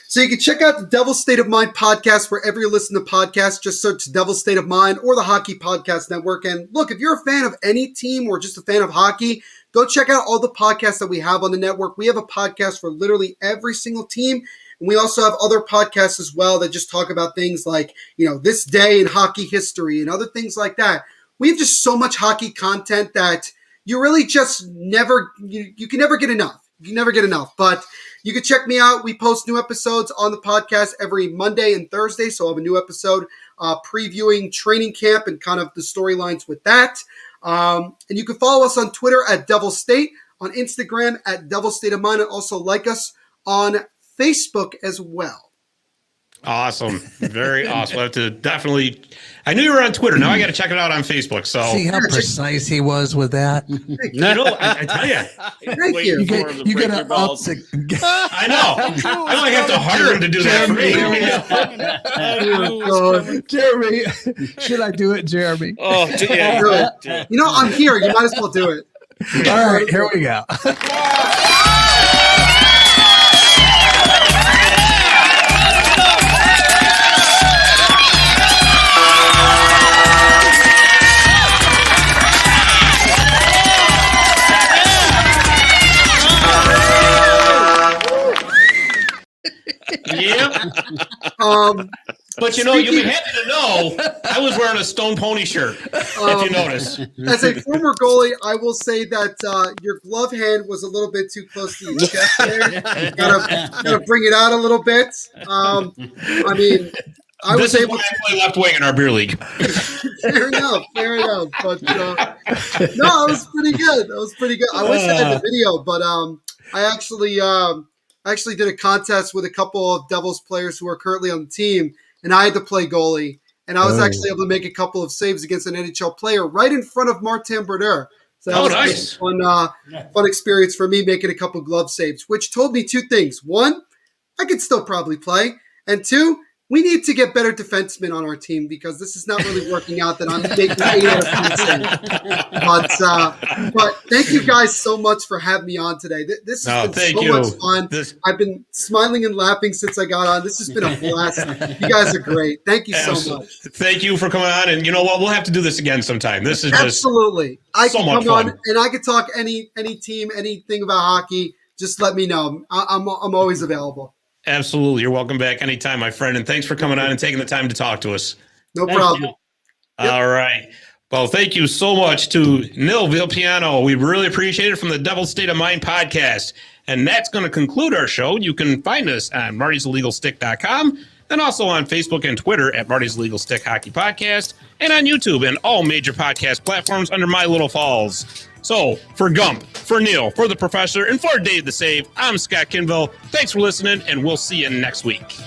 So you can check out the Devil's State of Mind podcast wherever you listen to podcasts. Just search Devil's State of Mind or the Hockey Podcast Network. And look, if you're a fan of any team or just a fan of hockey, go check out all the podcasts that we have on the network. We have a podcast for literally every single team. And we also have other podcasts as well that just talk about things like, this day in hockey history and other things like that. We have just so much hockey content that you really just you can never get enough. You can never get enough. But you can check me out. We post new episodes on the podcast every Monday and Thursday. So I'll have a new episode previewing training camp and kind of the storylines with that. And you can follow us on Twitter at Devil State, on Instagram at Devil State of Mind, and also like us on Facebook as well. Awesome. Very awesome. We'll have to definitely. I knew you were on Twitter. Now I got to check it out on Facebook. So see how precise he was with that. I tell you. Thank you. You get an I know. I might have to hire him to do that for me. Jeremy, should I do it, Jeremy? Oh, yeah. Do it. I'm here. You might as well do it. All right, here we go. Yep. But you'd be happy to know I was wearing a Stone Pony shirt, if you notice. As a former goalie, I will say that your glove hand was a little bit too close to your chest there. Gotta bring it out a little bit. I mean, I was able to play left wing in our beer league. Fair enough. But no, it was pretty good. I wish I had the video, but I actually did a contest with a couple of Devils players who are currently on the team, and I had to play goalie. And I was actually able to make a couple of saves against an NHL player right in front of Martin Brodeur. So that was nice. a fun experience for me, making a couple glove saves, which told me two things. One, I could still probably play. And two, we need to get better defensemen on our team because this is not really working out that I'm making 8 out of 10. But thank you guys so much for having me on today. This has been so much fun. I've been smiling and laughing since I got on. This has been a blast. You guys are great. Thank you so much. Thank you for coming on. And you know what? We'll have to do this again sometime. This is absolutely. I so can much come fun. on and I can talk any team, anything about hockey. Just let me know. I'm always available. Absolutely. You're welcome back anytime, my friend. And thanks for coming on and taking the time to talk to us. No problem. All right. Well, thank you so much to Neil Villapiano. We really appreciate it from the Devil's State of Mind podcast. And that's going to conclude our show. You can find us on martysillegalstick.com and also on Facebook and Twitter at Marty's Legal Stick Hockey Podcast and on YouTube and all major podcast platforms under My Little Falls. So for Gump, for Neil, for the Professor, and for Dave the Save, I'm Scott Kinville. Thanks for listening, and we'll see you next week.